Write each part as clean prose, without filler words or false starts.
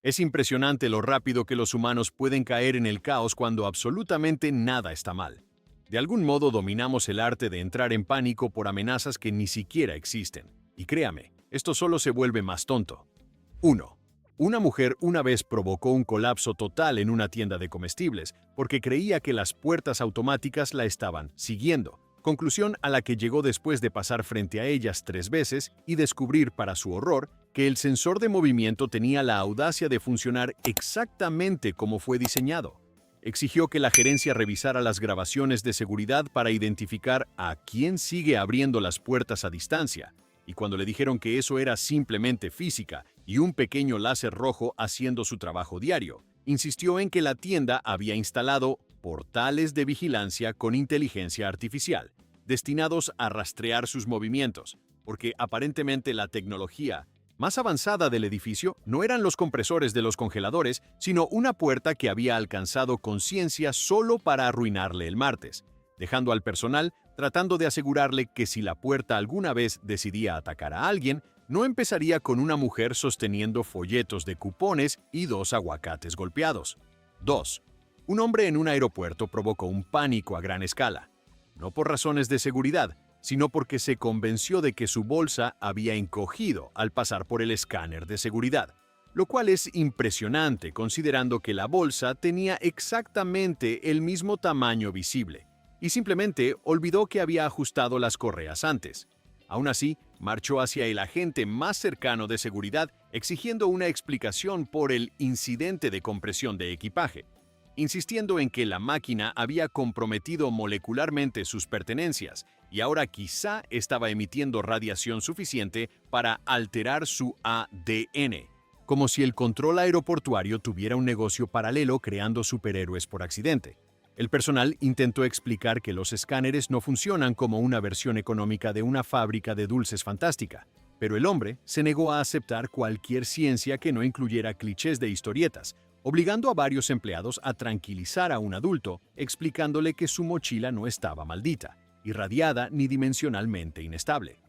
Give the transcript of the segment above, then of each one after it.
Es impresionante lo rápido que los humanos pueden caer en el caos cuando absolutamente nada está mal. De algún modo dominamos el arte de entrar en pánico por amenazas que ni siquiera existen. Y créame, esto solo se vuelve más tonto. 1. Una mujer una vez provocó un colapso total en una tienda de comestibles porque creía que las puertas automáticas la estaban siguiendo, conclusión a la que llegó después de pasar frente a ellas 3 veces y descubrir, para su horror, que el sensor de movimiento tenía la audacia de funcionar exactamente como fue diseñado. Exigió que la gerencia revisara las grabaciones de seguridad para identificar a quién sigue abriendo las puertas a distancia, y cuando le dijeron que eso era simplemente física y un pequeño láser rojo haciendo su trabajo diario, insistió en que la tienda había instalado portales de vigilancia con inteligencia artificial, destinados a rastrear sus movimientos, porque aparentemente la tecnología más avanzada del edificio no eran los compresores de los congeladores, sino una puerta que había alcanzado conciencia solo para arruinarle el martes, dejando al personal tratando de asegurarle que si la puerta alguna vez decidía atacar a alguien, no empezaría con una mujer sosteniendo folletos de cupones y 2 aguacates golpeados. 2. Un hombre en un aeropuerto provocó un pánico a gran escala, no por razones de seguridad, sino porque se convenció de que su bolsa había encogido al pasar por el escáner de seguridad, lo cual es impresionante considerando que la bolsa tenía exactamente el mismo tamaño visible, y simplemente olvidó que había ajustado las correas antes. Aún así, marchó hacia el agente más cercano de seguridad exigiendo una explicación por el incidente de compresión de equipaje, insistiendo en que la máquina había comprometido molecularmente sus pertenencias y ahora quizá estaba emitiendo radiación suficiente para alterar su ADN, como si el control aeroportuario tuviera un negocio paralelo creando superhéroes por accidente. El personal intentó explicar que los escáneres no funcionan como una versión económica de una fábrica de dulces fantástica, pero el hombre se negó a aceptar cualquier ciencia que no incluyera clichés de historietas, obligando a varios empleados a tranquilizar a un adulto, explicándole que su mochila no estaba maldita, irradiada ni dimensionalmente inestable.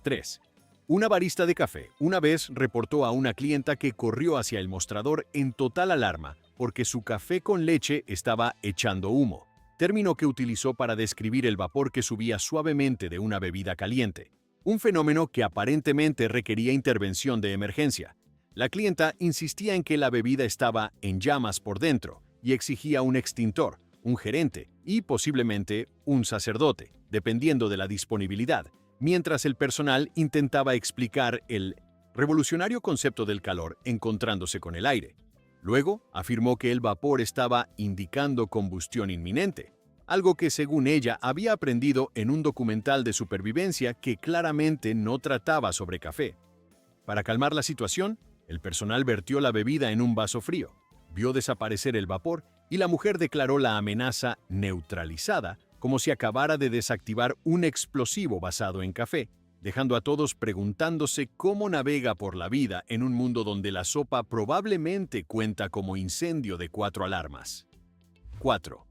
3. Una barista de café una vez reportó a una clienta que corrió hacia el mostrador en total alarma porque su café con leche estaba echando humo, término que utilizó para describir el vapor que subía suavemente de una bebida caliente, un fenómeno que aparentemente requería intervención de emergencia. La clienta insistía en que la bebida estaba en llamas por dentro y exigía un extintor, un gerente y posiblemente un sacerdote, dependiendo de la disponibilidad, mientras el personal intentaba explicar el revolucionario concepto del calor encontrándose con el aire. Luego, afirmó que el vapor estaba indicando combustión inminente, algo que según ella había aprendido en un documental de supervivencia que claramente no trataba sobre café. Para calmar la situación, el personal vertió la bebida en un vaso frío, vio desaparecer el vapor y la mujer declaró la amenaza neutralizada como si acabara de desactivar un explosivo basado en café, dejando a todos preguntándose cómo navega por la vida en un mundo donde la sopa probablemente cuenta como incendio de 4 alarmas. 4.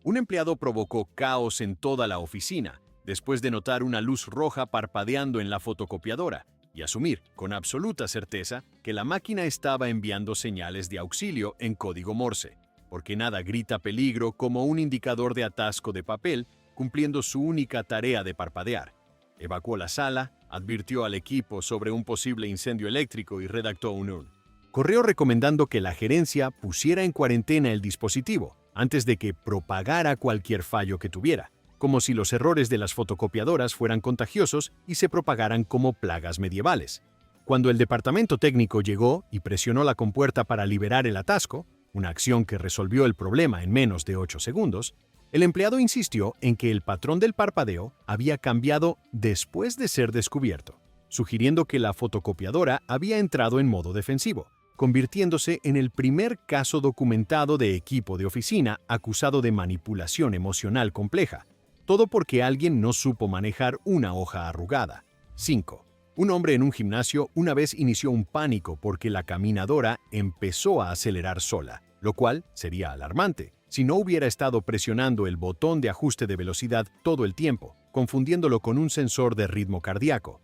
Un empleado provocó caos en toda la oficina después de notar una luz roja parpadeando en la fotocopiadora y asumir con absoluta certeza que la máquina estaba enviando señales de auxilio en código Morse, porque nada grita peligro como un indicador de atasco de papel cumpliendo su única tarea de parpadear. Evacuó la sala, advirtió al equipo sobre un posible incendio eléctrico y redactó un correo recomendando que la gerencia pusiera en cuarentena el dispositivo antes de que propagara cualquier fallo que tuviera, como si los errores de las fotocopiadoras fueran contagiosos y se propagaran como plagas medievales. Cuando el departamento técnico llegó y presionó la compuerta para liberar el atasco, una acción que resolvió el problema en menos de 8 segundos, el empleado insistió en que el patrón del parpadeo había cambiado después de ser descubierto, sugiriendo que la fotocopiadora había entrado en modo defensivo, convirtiéndose en el primer caso documentado de equipo de oficina acusado de manipulación emocional compleja, todo porque alguien no supo manejar una hoja arrugada. 5. Un hombre en un gimnasio una vez inició un pánico porque la caminadora empezó a acelerar sola, lo cual sería alarmante si no hubiera estado presionando el botón de ajuste de velocidad todo el tiempo, confundiéndolo con un sensor de ritmo cardíaco.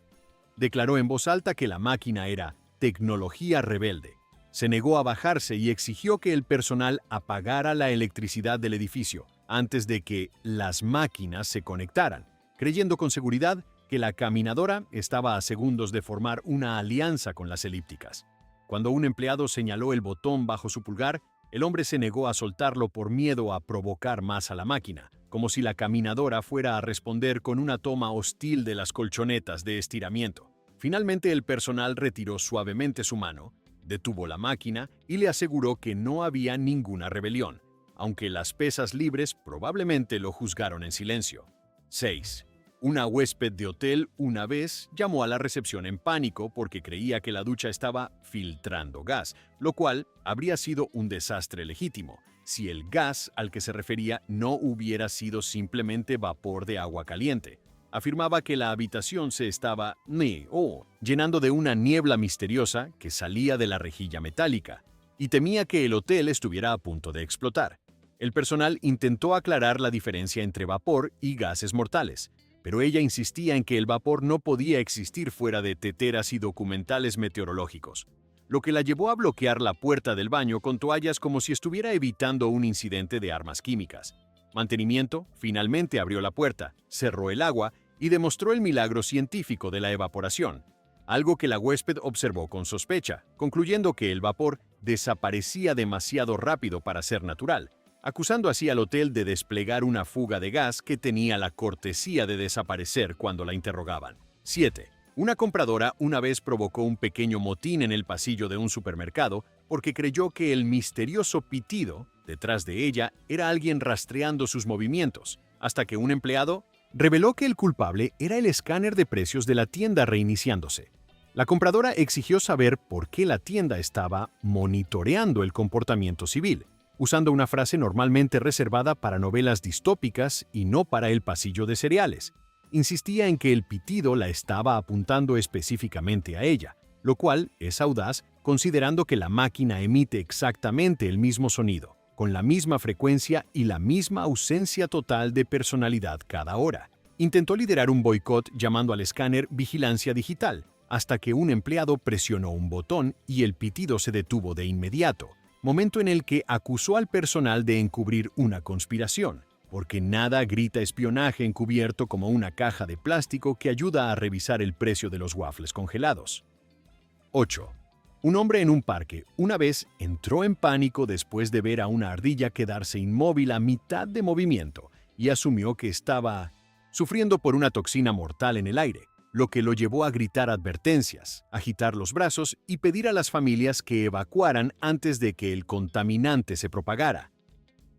Declaró en voz alta que la máquina era tecnología rebelde, Se negó a bajarse y exigió que el personal apagara la electricidad del edificio antes de que las máquinas se conectaran, creyendo con seguridad que la caminadora estaba a segundos de formar una alianza con las elípticas. Cuando un empleado señaló el botón bajo su pulgar, el hombre se negó a soltarlo por miedo a provocar más a la máquina, como si la caminadora fuera a responder con una toma hostil de las colchonetas de estiramiento. Finalmente el personal retiró suavemente su mano, detuvo la máquina y le aseguró que no había ninguna rebelión, aunque las pesas libres probablemente lo juzgaron en silencio. 6. Una huésped de hotel una vez llamó a la recepción en pánico porque creía que la ducha estaba filtrando gas, lo cual habría sido un desastre legítimo si el gas al que se refería no hubiera sido simplemente vapor de agua caliente. Afirmaba que la habitación se estaba llenando de una niebla misteriosa que salía de la rejilla metálica, y temía que el hotel estuviera a punto de explotar. El personal intentó aclarar la diferencia entre vapor y gases mortales, pero ella insistía en que el vapor no podía existir fuera de teteras y documentales meteorológicos, lo que la llevó a bloquear la puerta del baño con toallas como si estuviera evitando un incidente de armas químicas. Mantenimiento finalmente abrió la puerta, cerró el agua y demostró el milagro científico de la evaporación, algo que la huésped observó con sospecha, concluyendo que el vapor desaparecía demasiado rápido para ser natural, acusando así al hotel de desplegar una fuga de gas que tenía la cortesía de desaparecer cuando la interrogaban. 7. Una compradora una vez provocó un pequeño motín en el pasillo de un supermercado porque creyó que el misterioso pitido detrás de ella era alguien rastreando sus movimientos, hasta que un empleado reveló que el culpable era el escáner de precios de la tienda reiniciándose. La compradora exigió saber por qué la tienda estaba monitoreando el comportamiento civil, usando una frase normalmente reservada para novelas distópicas y no para el pasillo de cereales. Insistía en que el pitido la estaba apuntando específicamente a ella, lo cual es audaz considerando que la máquina emite exactamente el mismo sonido, con la misma frecuencia y la misma ausencia total de personalidad cada hora. Intentó liderar un boicot llamando al escáner vigilancia digital, hasta que un empleado presionó un botón y el pitido se detuvo de inmediato, momento en el que acusó al personal de encubrir una conspiración, porque nada grita espionaje encubierto como una caja de plástico que ayuda a revisar el precio de los waffles congelados. 8. Un hombre en un parque una vez entró en pánico después de ver a una ardilla quedarse inmóvil a mitad de movimiento y asumió que estaba sufriendo por una toxina mortal en el aire, lo que lo llevó a gritar advertencias, agitar los brazos y pedir a las familias que evacuaran antes de que el contaminante se propagara.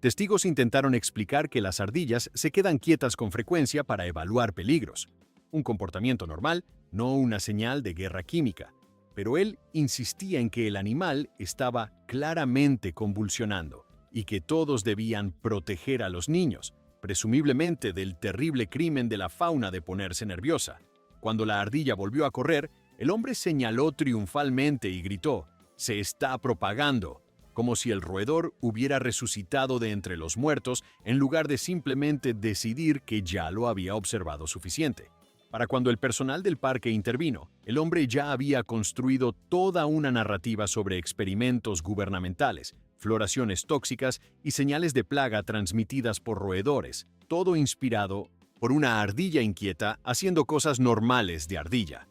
Testigos intentaron explicar que las ardillas se quedan quietas con frecuencia para evaluar peligros, un comportamiento normal, no una señal de guerra química, pero él insistía en que el animal estaba claramente convulsionando y que todos debían proteger a los niños, presumiblemente del terrible crimen de la fauna de ponerse nerviosa. Cuando la ardilla volvió a correr, el hombre señaló triunfalmente y gritó, «Se está propagando», como si el roedor hubiera resucitado de entre los muertos en lugar de simplemente decidir que ya lo había observado suficiente. Para cuando el personal del parque intervino, el hombre ya había construido toda una narrativa sobre experimentos gubernamentales, floraciones tóxicas y señales de plaga transmitidas por roedores, todo inspirado por una ardilla inquieta haciendo cosas normales de ardilla.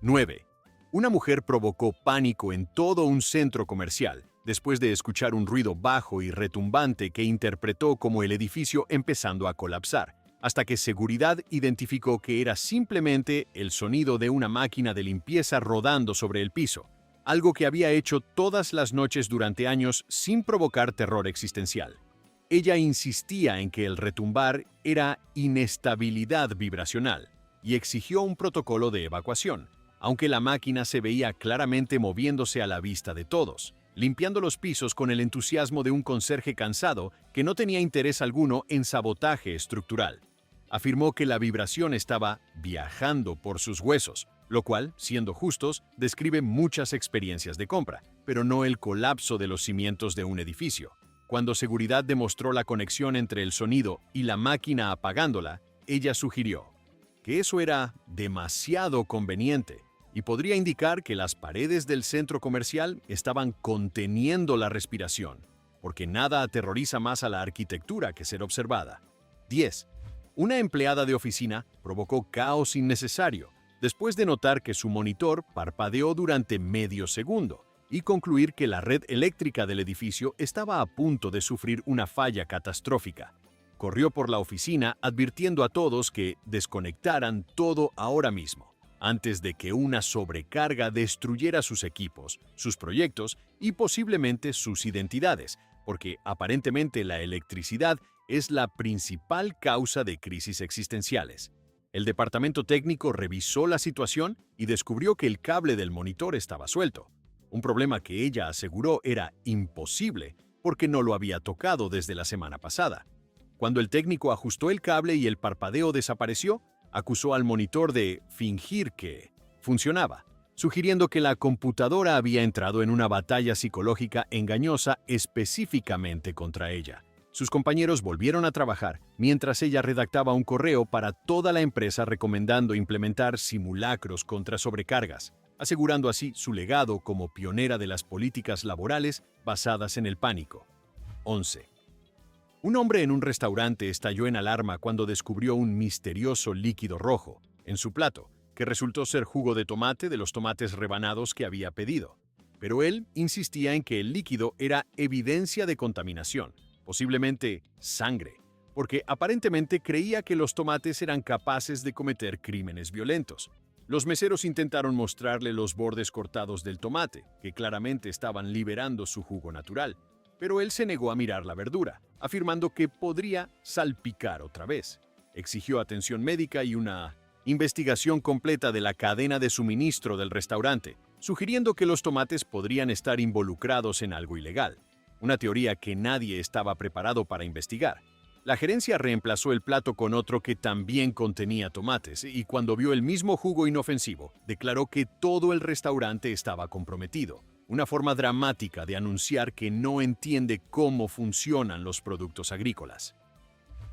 9. Una mujer provocó pánico en todo un centro comercial después de escuchar un ruido bajo y retumbante que interpretó como el edificio empezando a colapsar, hasta que seguridad identificó que era simplemente el sonido de una máquina de limpieza rodando sobre el piso, algo que había hecho todas las noches durante años sin provocar terror existencial. Ella insistía en que el retumbar era inestabilidad vibracional y exigió un protocolo de evacuación, aunque la máquina se veía claramente moviéndose a la vista de todos, limpiando los pisos con el entusiasmo de un conserje cansado que no tenía interés alguno en sabotaje estructural. Afirmó que la vibración estaba viajando por sus huesos, lo cual, siendo justos, describe muchas experiencias de compra, pero no el colapso de los cimientos de un edificio. Cuando seguridad demostró la conexión entre el sonido y la máquina apagándola, ella sugirió que eso era demasiado conveniente y podría indicar que las paredes del centro comercial estaban conteniendo la respiración, porque nada aterroriza más a la arquitectura que ser observada. 10. Una empleada de oficina provocó caos innecesario después de notar que su monitor parpadeó durante medio segundo y concluir que la red eléctrica del edificio estaba a punto de sufrir una falla catastrófica. Corrió por la oficina advirtiendo a todos que desconectaran todo ahora mismo, antes de que una sobrecarga destruyera sus equipos, sus proyectos y posiblemente sus identidades, porque aparentemente la electricidad es la principal causa de crisis existenciales. El departamento técnico revisó la situación y descubrió que el cable del monitor estaba suelto, un problema que ella aseguró era imposible porque no lo había tocado desde la semana pasada. Cuando el técnico ajustó el cable y el parpadeo desapareció, acusó al monitor de fingir que funcionaba, sugiriendo que la computadora había entrado en una batalla psicológica engañosa específicamente contra ella. Sus compañeros volvieron a trabajar mientras ella redactaba un correo para toda la empresa recomendando implementar simulacros contra sobrecargas, asegurando así su legado como pionera de las políticas laborales basadas en el pánico. 11. Un hombre en un restaurante estalló en alarma cuando descubrió un misterioso líquido rojo en su plato, que resultó ser jugo de tomate de los tomates rebanados que había pedido. Pero él insistía en que el líquido era evidencia de contaminación, posiblemente sangre, porque aparentemente creía que los tomates eran capaces de cometer crímenes violentos. Los meseros intentaron mostrarle los bordes cortados del tomate, que claramente estaban liberando su jugo natural, pero él se negó a mirar la verdura, afirmando que podría salpicar otra vez. Exigió atención médica y una investigación completa de la cadena de suministro del restaurante, sugiriendo que los tomates podrían estar involucrados en algo ilegal, una teoría que nadie estaba preparado para investigar. La gerencia reemplazó el plato con otro que también contenía tomates y cuando vio el mismo jugo inofensivo, declaró que todo el restaurante estaba comprometido. Una forma dramática de anunciar que no entiende cómo funcionan los productos agrícolas.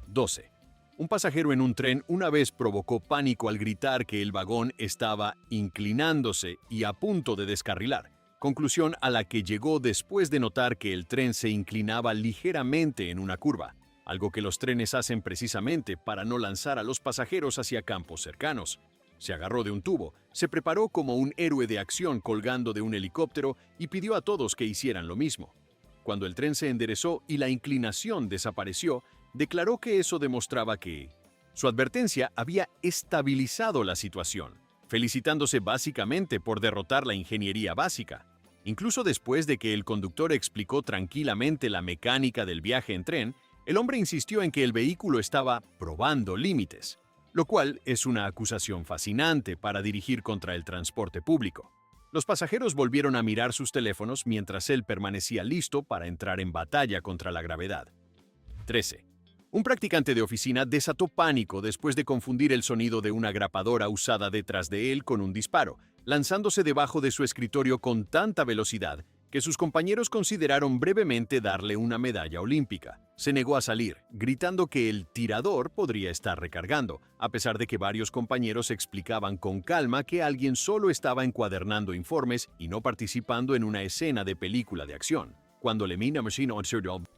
12. Un pasajero en un tren una vez provocó pánico al gritar que el vagón estaba inclinándose y a punto de descarrilar, conclusión a la que llegó después de notar que el tren se inclinaba ligeramente en una curva, algo que los trenes hacen precisamente para no lanzar a los pasajeros hacia campos cercanos. Se agarró de un tubo, se preparó como un héroe de acción colgando de un helicóptero y pidió a todos que hicieran lo mismo. Cuando el tren se enderezó y la inclinación desapareció, declaró que eso demostraba que su advertencia había estabilizado la situación, felicitándose básicamente por derrotar la ingeniería básica. Incluso después de que el conductor explicó tranquilamente la mecánica del viaje en tren, el hombre insistió en que el vehículo estaba probando límites, lo cual es una acusación fascinante para dirigir contra el transporte público. Los pasajeros volvieron a mirar sus teléfonos mientras él permanecía listo para entrar en batalla contra la gravedad. 13. Un practicante de oficina desató pánico después de confundir el sonido de una grapadora usada detrás de él con un disparo, lanzándose debajo de su escritorio con tanta velocidad que sus compañeros consideraron brevemente darle una medalla olímpica. Se negó a salir, gritando que el tirador podría estar recargando, a pesar de que varios compañeros explicaban con calma que alguien solo estaba encuadernando informes y no participando en una escena de película de acción. Cuando le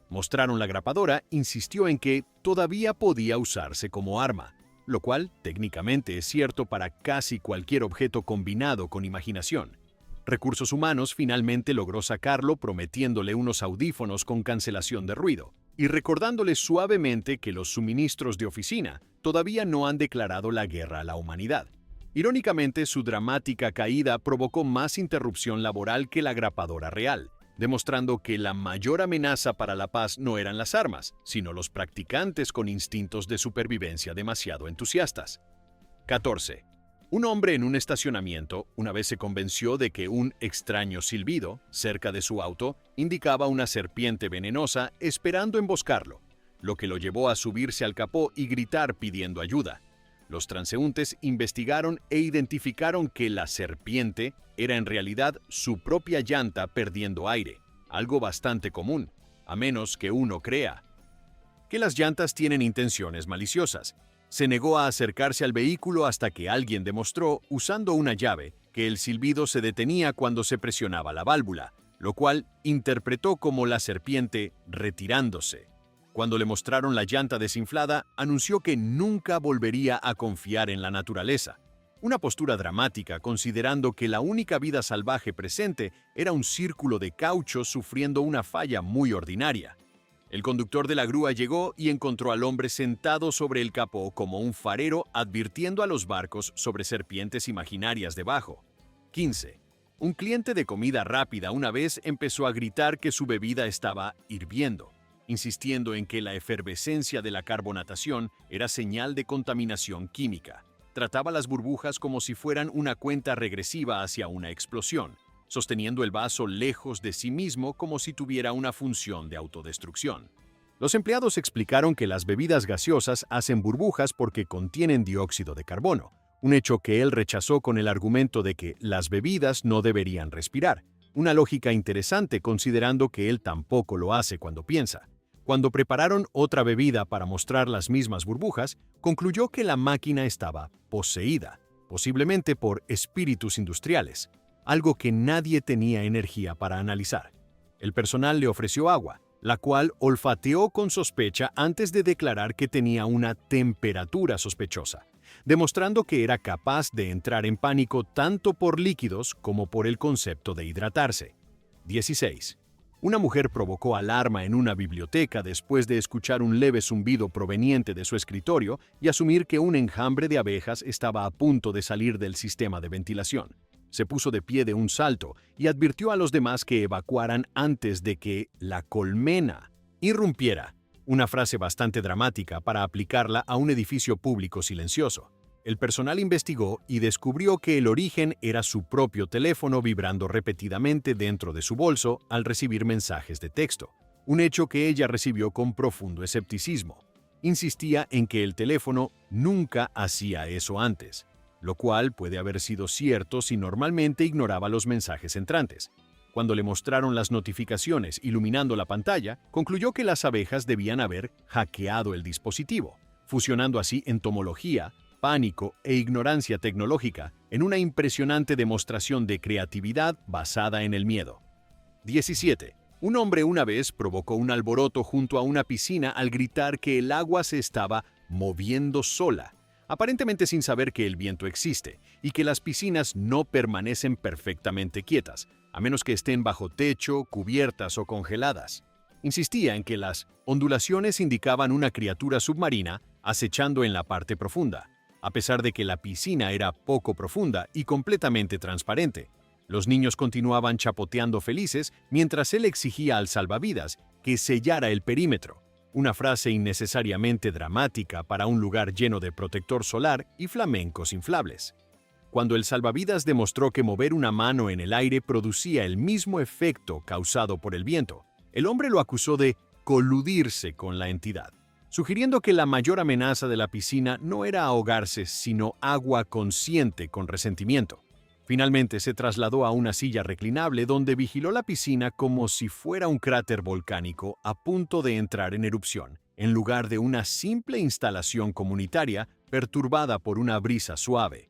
mostraron la grapadora, insistió en que todavía podía usarse como arma, lo cual técnicamente es cierto para casi cualquier objeto combinado con imaginación. Recursos Humanos finalmente logró sacarlo prometiéndole unos audífonos con cancelación de ruido y recordándole suavemente que los suministros de oficina todavía no han declarado la guerra a la humanidad. Irónicamente, su dramática caída provocó más interrupción laboral que la grapadora real, demostrando que la mayor amenaza para la paz no eran las armas, sino los practicantes con instintos de supervivencia demasiado entusiastas. 14. Un hombre en un estacionamiento una vez se convenció de que un extraño silbido cerca de su auto indicaba una serpiente venenosa esperando emboscarlo, lo que lo llevó a subirse al capó y gritar pidiendo ayuda. Los transeúntes investigaron e identificaron que la serpiente era en realidad su propia llanta perdiendo aire, algo bastante común, a menos que uno crea que las llantas tienen intenciones maliciosas. Se negó a acercarse al vehículo hasta que alguien demostró, usando una llave, que el silbido se detenía cuando se presionaba la válvula, lo cual interpretó como la serpiente retirándose. Cuando le mostraron la llanta desinflada, anunció que nunca volvería a confiar en la naturaleza. Una postura dramática considerando que la única vida salvaje presente era un círculo de caucho sufriendo una falla muy ordinaria. El conductor de la grúa llegó y encontró al hombre sentado sobre el capó como un farero advirtiendo a los barcos sobre serpientes imaginarias debajo. 15. Un cliente de comida rápida una vez empezó a gritar que su bebida estaba hirviendo, insistiendo en que la efervescencia de la carbonatación era señal de contaminación química. Trataba las burbujas como si fueran una cuenta regresiva hacia una explosión, sosteniendo el vaso lejos de sí mismo como si tuviera una función de autodestrucción. Los empleados explicaron que las bebidas gaseosas hacen burbujas porque contienen dióxido de carbono, un hecho que él rechazó con el argumento de que las bebidas no deberían respirar, una lógica interesante considerando que él tampoco lo hace cuando piensa. Cuando prepararon otra bebida para mostrar las mismas burbujas, concluyó que la máquina estaba poseída, posiblemente por espíritus industriales, algo que nadie tenía energía para analizar. El personal le ofreció agua, la cual olfateó con sospecha antes de declarar que tenía una temperatura sospechosa, demostrando que era capaz de entrar en pánico tanto por líquidos como por el concepto de hidratarse. 16. Una mujer provocó alarma en una biblioteca después de escuchar un leve zumbido proveniente de su escritorio y asumir que un enjambre de abejas estaba a punto de salir del sistema de ventilación. Se puso de pie de un salto y advirtió a los demás que evacuaran antes de que la colmena irrumpiera, una frase bastante dramática para aplicarla a un edificio público silencioso. El personal investigó y descubrió que el origen era su propio teléfono vibrando repetidamente dentro de su bolso al recibir mensajes de texto, un hecho que ella recibió con profundo escepticismo. Insistía en que el teléfono nunca hacía eso antes, lo cual puede haber sido cierto si normalmente ignoraba los mensajes entrantes. Cuando le mostraron las notificaciones iluminando la pantalla, concluyó que las abejas debían haber hackeado el dispositivo, fusionando así entomología, pánico e ignorancia tecnológica en una impresionante demostración de creatividad basada en el miedo. 17. Un hombre una vez provocó un alboroto junto a una piscina al gritar que el agua se estaba moviendo sola, aparentemente sin saber que el viento existe y que las piscinas no permanecen perfectamente quietas, a menos que estén bajo techo, cubiertas o congeladas. Insistía en que las ondulaciones indicaban una criatura submarina acechando en la parte profunda, a pesar de que la piscina era poco profunda y completamente transparente. Los niños continuaban chapoteando felices mientras él exigía al salvavidas que sellara el perímetro, una frase innecesariamente dramática para un lugar lleno de protector solar y flamencos inflables. Cuando el salvavidas demostró que mover una mano en el aire producía el mismo efecto causado por el viento, el hombre lo acusó de coludirse con la entidad, sugiriendo que la mayor amenaza de la piscina no era ahogarse, sino agua consciente con resentimiento. Finalmente se trasladó a una silla reclinable donde vigiló la piscina como si fuera un cráter volcánico a punto de entrar en erupción, en lugar de una simple instalación comunitaria perturbada por una brisa suave.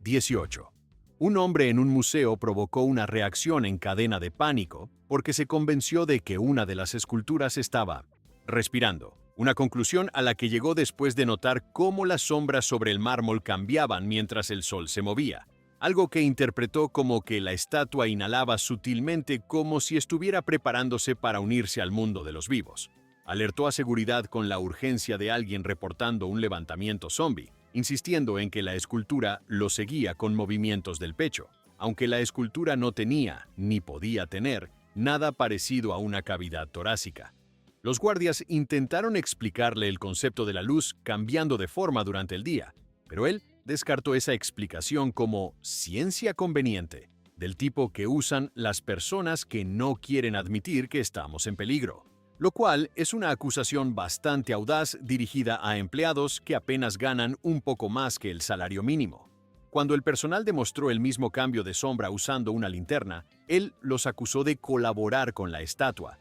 18. Un hombre en un museo provocó una reacción en cadena de pánico porque se convenció de que una de las esculturas estaba respirando. Una conclusión a la que llegó después de notar cómo las sombras sobre el mármol cambiaban mientras el sol se movía, algo que interpretó como que la estatua inhalaba sutilmente como si estuviera preparándose para unirse al mundo de los vivos. Alertó a seguridad con la urgencia de alguien reportando un levantamiento zombie, insistiendo en que la escultura lo seguía con movimientos del pecho, aunque la escultura no tenía, ni podía tener, nada parecido a una cavidad torácica. Los guardias intentaron explicarle el concepto de la luz cambiando de forma durante el día, pero él descartó esa explicación como ciencia conveniente, del tipo que usan las personas que no quieren admitir que estamos en peligro, lo cual es una acusación bastante audaz dirigida a empleados que apenas ganan un poco más que el salario mínimo. Cuando el personal demostró el mismo cambio de sombra usando una linterna, él los acusó de colaborar con la estatua,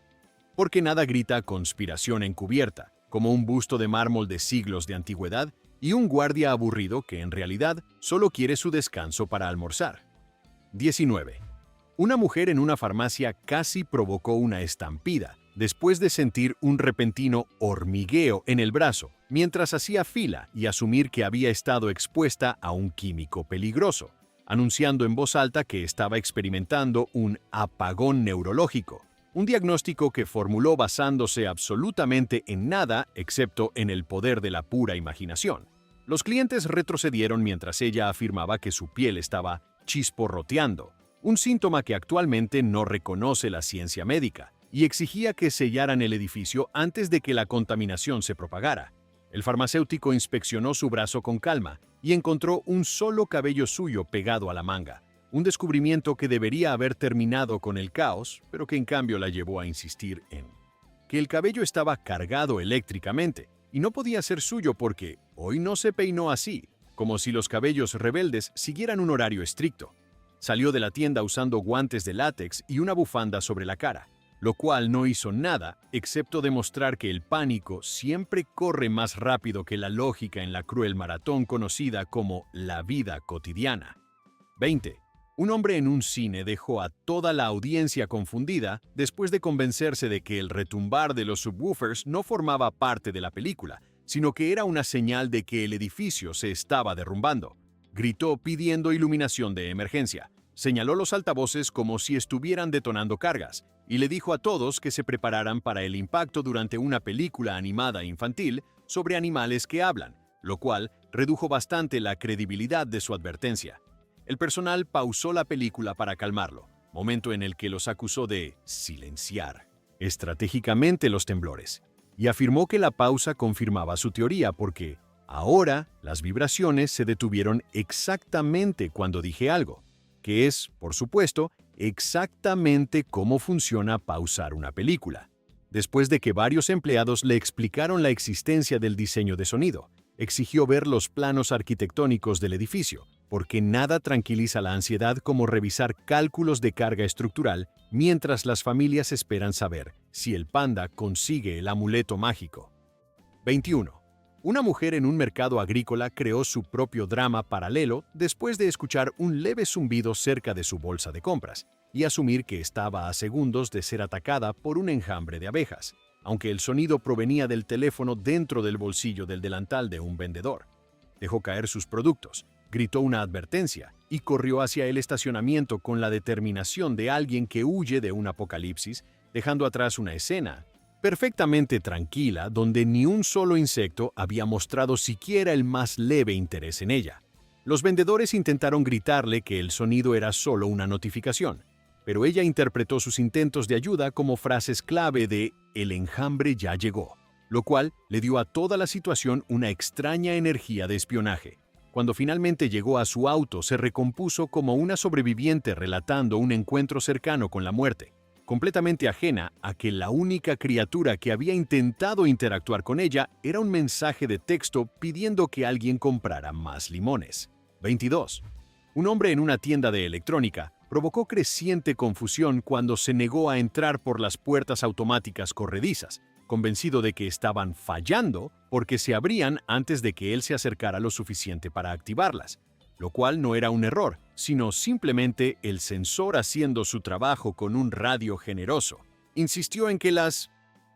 porque nada grita conspiración encubierta, como un busto de mármol de siglos de antigüedad y un guardia aburrido que en realidad solo quiere su descanso para almorzar. 19. Una mujer en una farmacia casi provocó una estampida después de sentir un repentino hormigueo en el brazo mientras hacía fila y asumir que había estado expuesta a un químico peligroso, anunciando en voz alta que estaba experimentando un apagón neurológico, un diagnóstico que formuló basándose absolutamente en nada excepto en el poder de la pura imaginación. Los clientes retrocedieron mientras ella afirmaba que su piel estaba chisporroteando, un síntoma que actualmente no reconoce la ciencia médica, y exigía que sellaran el edificio antes de que la contaminación se propagara. El farmacéutico inspeccionó su brazo con calma y encontró un solo cabello suyo pegado a la manga, un descubrimiento que debería haber terminado con el caos, pero que en cambio la llevó a insistir en que el cabello estaba cargado eléctricamente y no podía ser suyo porque hoy no se peinó así, como si los cabellos rebeldes siguieran un horario estricto. Salió de la tienda usando guantes de látex y una bufanda sobre la cara, lo cual no hizo nada excepto demostrar que el pánico siempre corre más rápido que la lógica en la cruel maratón conocida como la vida cotidiana. 20. Un hombre en un cine dejó a toda la audiencia confundida después de convencerse de que el retumbar de los subwoofers no formaba parte de la película, sino que era una señal de que el edificio se estaba derrumbando. Gritó pidiendo iluminación de emergencia, señaló los altavoces como si estuvieran detonando cargas, y le dijo a todos que se prepararan para el impacto durante una película animada infantil sobre animales que hablan, lo cual redujo bastante la credibilidad de su advertencia. El personal pausó la película para calmarlo, momento en el que los acusó de silenciar estratégicamente los temblores, y afirmó que la pausa confirmaba su teoría porque ahora las vibraciones se detuvieron exactamente cuando dije algo, que es, por supuesto, exactamente cómo funciona pausar una película. Después de que varios empleados le explicaron la existencia del diseño de sonido, exigió ver los planos arquitectónicos del edificio, porque nada tranquiliza la ansiedad como revisar cálculos de carga estructural mientras las familias esperan saber si el panda consigue el amuleto mágico. 21. Una mujer en un mercado agrícola creó su propio drama paralelo después de escuchar un leve zumbido cerca de su bolsa de compras y asumir que estaba a segundos de ser atacada por un enjambre de abejas, aunque el sonido provenía del teléfono dentro del bolsillo del delantal de un vendedor. Dejó caer sus productos, gritó una advertencia y corrió hacia el estacionamiento con la determinación de alguien que huye de un apocalipsis, dejando atrás una escena perfectamente tranquila donde ni un solo insecto había mostrado siquiera el más leve interés en ella. Los vendedores intentaron gritarle que el sonido era solo una notificación, pero ella interpretó sus intentos de ayuda como frases clave de «el enjambre ya llegó», lo cual le dio a toda la situación una extraña energía de espionaje. Cuando finalmente llegó a su auto, se recompuso como una sobreviviente relatando un encuentro cercano con la muerte, completamente ajena a que la única criatura que había intentado interactuar con ella era un mensaje de texto pidiendo que alguien comprara más limones. 22. Un hombre en una tienda de electrónica provocó creciente confusión cuando se negó a entrar por las puertas automáticas corredizas, convencido de que estaban fallando porque se abrían antes de que él se acercara lo suficiente para activarlas, lo cual no era un error, sino simplemente el sensor haciendo su trabajo con un radio generoso. Insistió en que las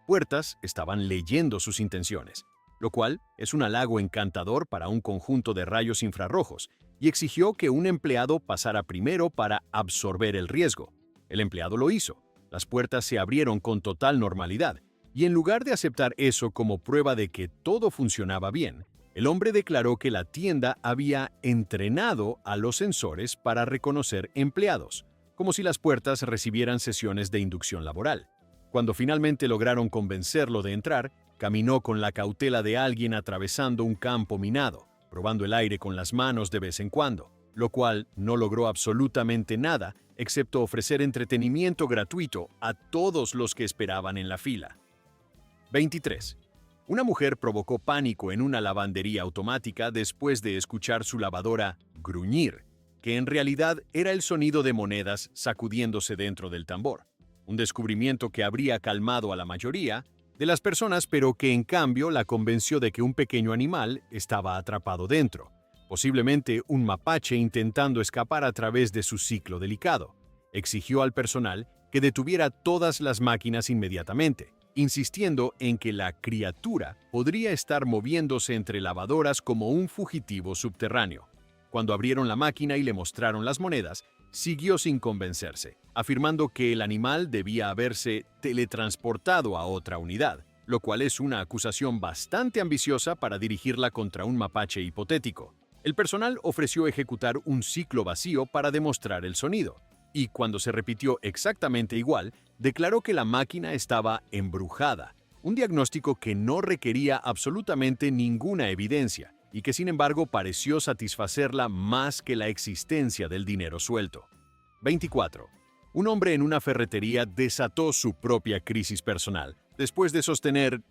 puertas estaban leyendo sus intenciones, lo cual es un halago encantador para un conjunto de rayos infrarrojos, y exigió que un empleado pasara primero para absorber el riesgo. El empleado lo hizo. Las puertas se abrieron con total normalidad, y en lugar de aceptar eso como prueba de que todo funcionaba bien, el hombre declaró que la tienda había entrenado a los sensores para reconocer empleados, como si las puertas recibieran sesiones de inducción laboral. Cuando finalmente lograron convencerlo de entrar, caminó con la cautela de alguien atravesando un campo minado, probando el aire con las manos de vez en cuando, lo cual no logró absolutamente nada excepto ofrecer entretenimiento gratuito a todos los que esperaban en la fila. 23. Una mujer provocó pánico en una lavandería automática después de escuchar su lavadora gruñir, que en realidad era el sonido de monedas sacudiéndose dentro del tambor. Un descubrimiento que habría calmado a la mayoría de las personas, pero que en cambio la convenció de que un pequeño animal estaba atrapado dentro, posiblemente un mapache intentando escapar a través de su ciclo delicado. Exigió al personal que detuviera todas las máquinas inmediatamente, insistiendo en que la criatura podría estar moviéndose entre lavadoras como un fugitivo subterráneo. Cuando abrieron la máquina y le mostraron las monedas, siguió sin convencerse, afirmando que el animal debía haberse teletransportado a otra unidad, lo cual es una acusación bastante ambiciosa para dirigirla contra un mapache hipotético. El personal ofreció ejecutar un ciclo vacío para demostrar el sonido, y cuando se repitió exactamente igual, declaró que la máquina estaba embrujada, un diagnóstico que no requería absolutamente ninguna evidencia y que sin embargo pareció satisfacerla más que la existencia del dinero suelto. 24. Un hombre en una ferretería desató su propia crisis personal, después de sostener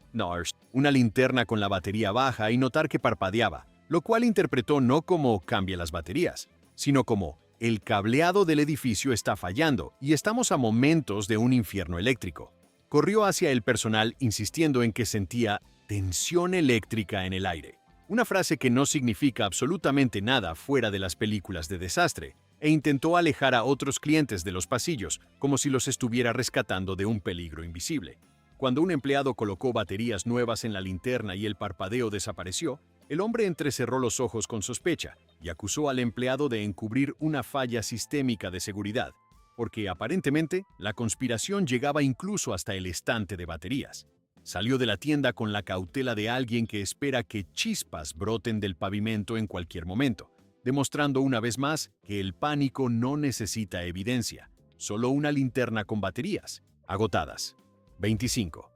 una linterna con la batería baja y notar que parpadeaba, lo cual interpretó no como cambia las baterías, sino como el cableado del edificio está fallando y estamos a momentos de un infierno eléctrico. Corrió hacia el personal insistiendo en que sentía tensión eléctrica en el aire, una frase que no significa absolutamente nada fuera de las películas de desastre, e intentó alejar a otros clientes de los pasillos como si los estuviera rescatando de un peligro invisible. Cuando un empleado colocó baterías nuevas en la linterna y el parpadeo desapareció, el hombre entrecerró los ojos con sospecha y acusó al empleado de encubrir una falla sistémica de seguridad, porque aparentemente la conspiración llegaba incluso hasta el estante de baterías. Salió de la tienda con la cautela de alguien que espera que chispas broten del pavimento en cualquier momento, demostrando una vez más que el pánico no necesita evidencia, solo una linterna con baterías agotadas. 25.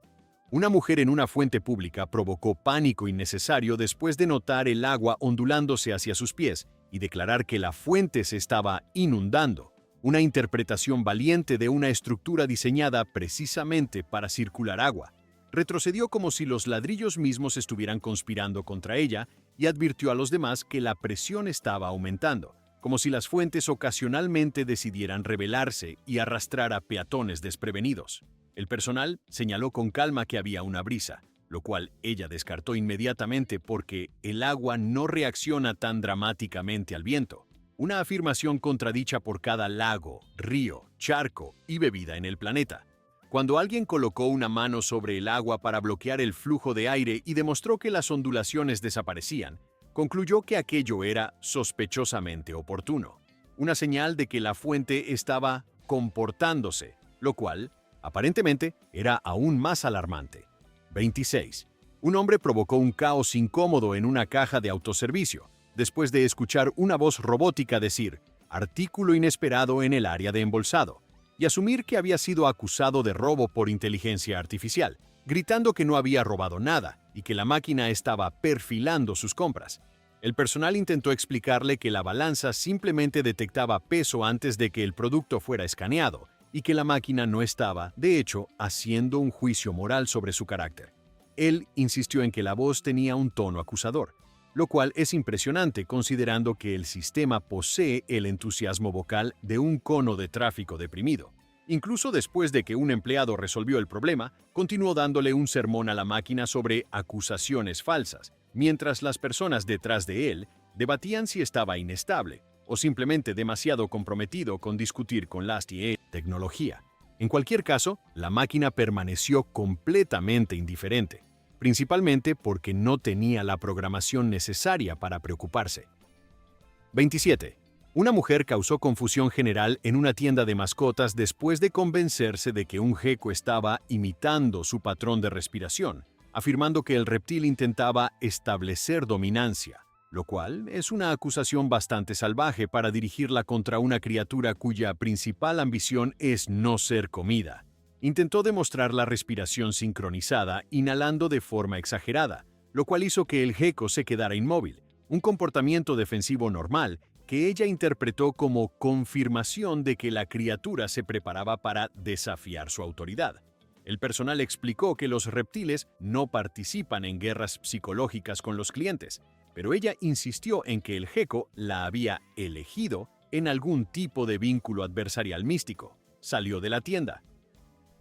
Una mujer en una fuente pública provocó pánico innecesario después de notar el agua ondulándose hacia sus pies y declarar que la fuente se estaba inundando, una interpretación valiente de una estructura diseñada precisamente para circular agua. Retrocedió como si los ladrillos mismos estuvieran conspirando contra ella y advirtió a los demás que la presión estaba aumentando, como si las fuentes ocasionalmente decidieran rebelarse y arrastrar a peatones desprevenidos. El personal señaló con calma que había una brisa, lo cual ella descartó inmediatamente porque el agua no reacciona tan dramáticamente al viento, una afirmación contradicha por cada lago, río, charco y bebida en el planeta. Cuando alguien colocó una mano sobre el agua para bloquear el flujo de aire y demostró que las ondulaciones desaparecían, concluyó que aquello era sospechosamente oportuno, una señal de que la fuente estaba comportándose, lo cual, aparentemente, era aún más alarmante. 26. Un hombre provocó un caos incómodo en una caja de autoservicio, después de escuchar una voz robótica decir «artículo inesperado en el área de embolsado», y asumir que había sido acusado de robo por inteligencia artificial, gritando que no había robado nada y que la máquina estaba perfilando sus compras. El personal intentó explicarle que la balanza simplemente detectaba peso antes de que el producto fuera escaneado y que la máquina no estaba, de hecho, haciendo un juicio moral sobre su carácter. Él insistió en que la voz tenía un tono acusador, lo cual es impresionante considerando que el sistema posee el entusiasmo vocal de un cono de tráfico deprimido. Incluso después de que un empleado resolvió el problema, continuó dándole un sermón a la máquina sobre acusaciones falsas, mientras las personas detrás de él debatían si estaba inestable o simplemente demasiado comprometido con discutir con la tecnología. En cualquier caso, la máquina permaneció completamente indiferente, principalmente porque no tenía la programación necesaria para preocuparse. 27. Una mujer causó confusión general en una tienda de mascotas después de convencerse de que un gecko estaba imitando su patrón de respiración, afirmando que el reptil intentaba establecer dominancia, lo cual es una acusación bastante salvaje para dirigirla contra una criatura cuya principal ambición es no ser comida. Intentó demostrar la respiración sincronizada, inhalando de forma exagerada, lo cual hizo que el gecko se quedara inmóvil, un comportamiento defensivo normal que ella interpretó como confirmación de que la criatura se preparaba para desafiar su autoridad. El personal explicó que los reptiles no participan en guerras psicológicas con los clientes, pero ella insistió en que el gecko la había elegido en algún tipo de vínculo adversarial místico. Salió de la tienda.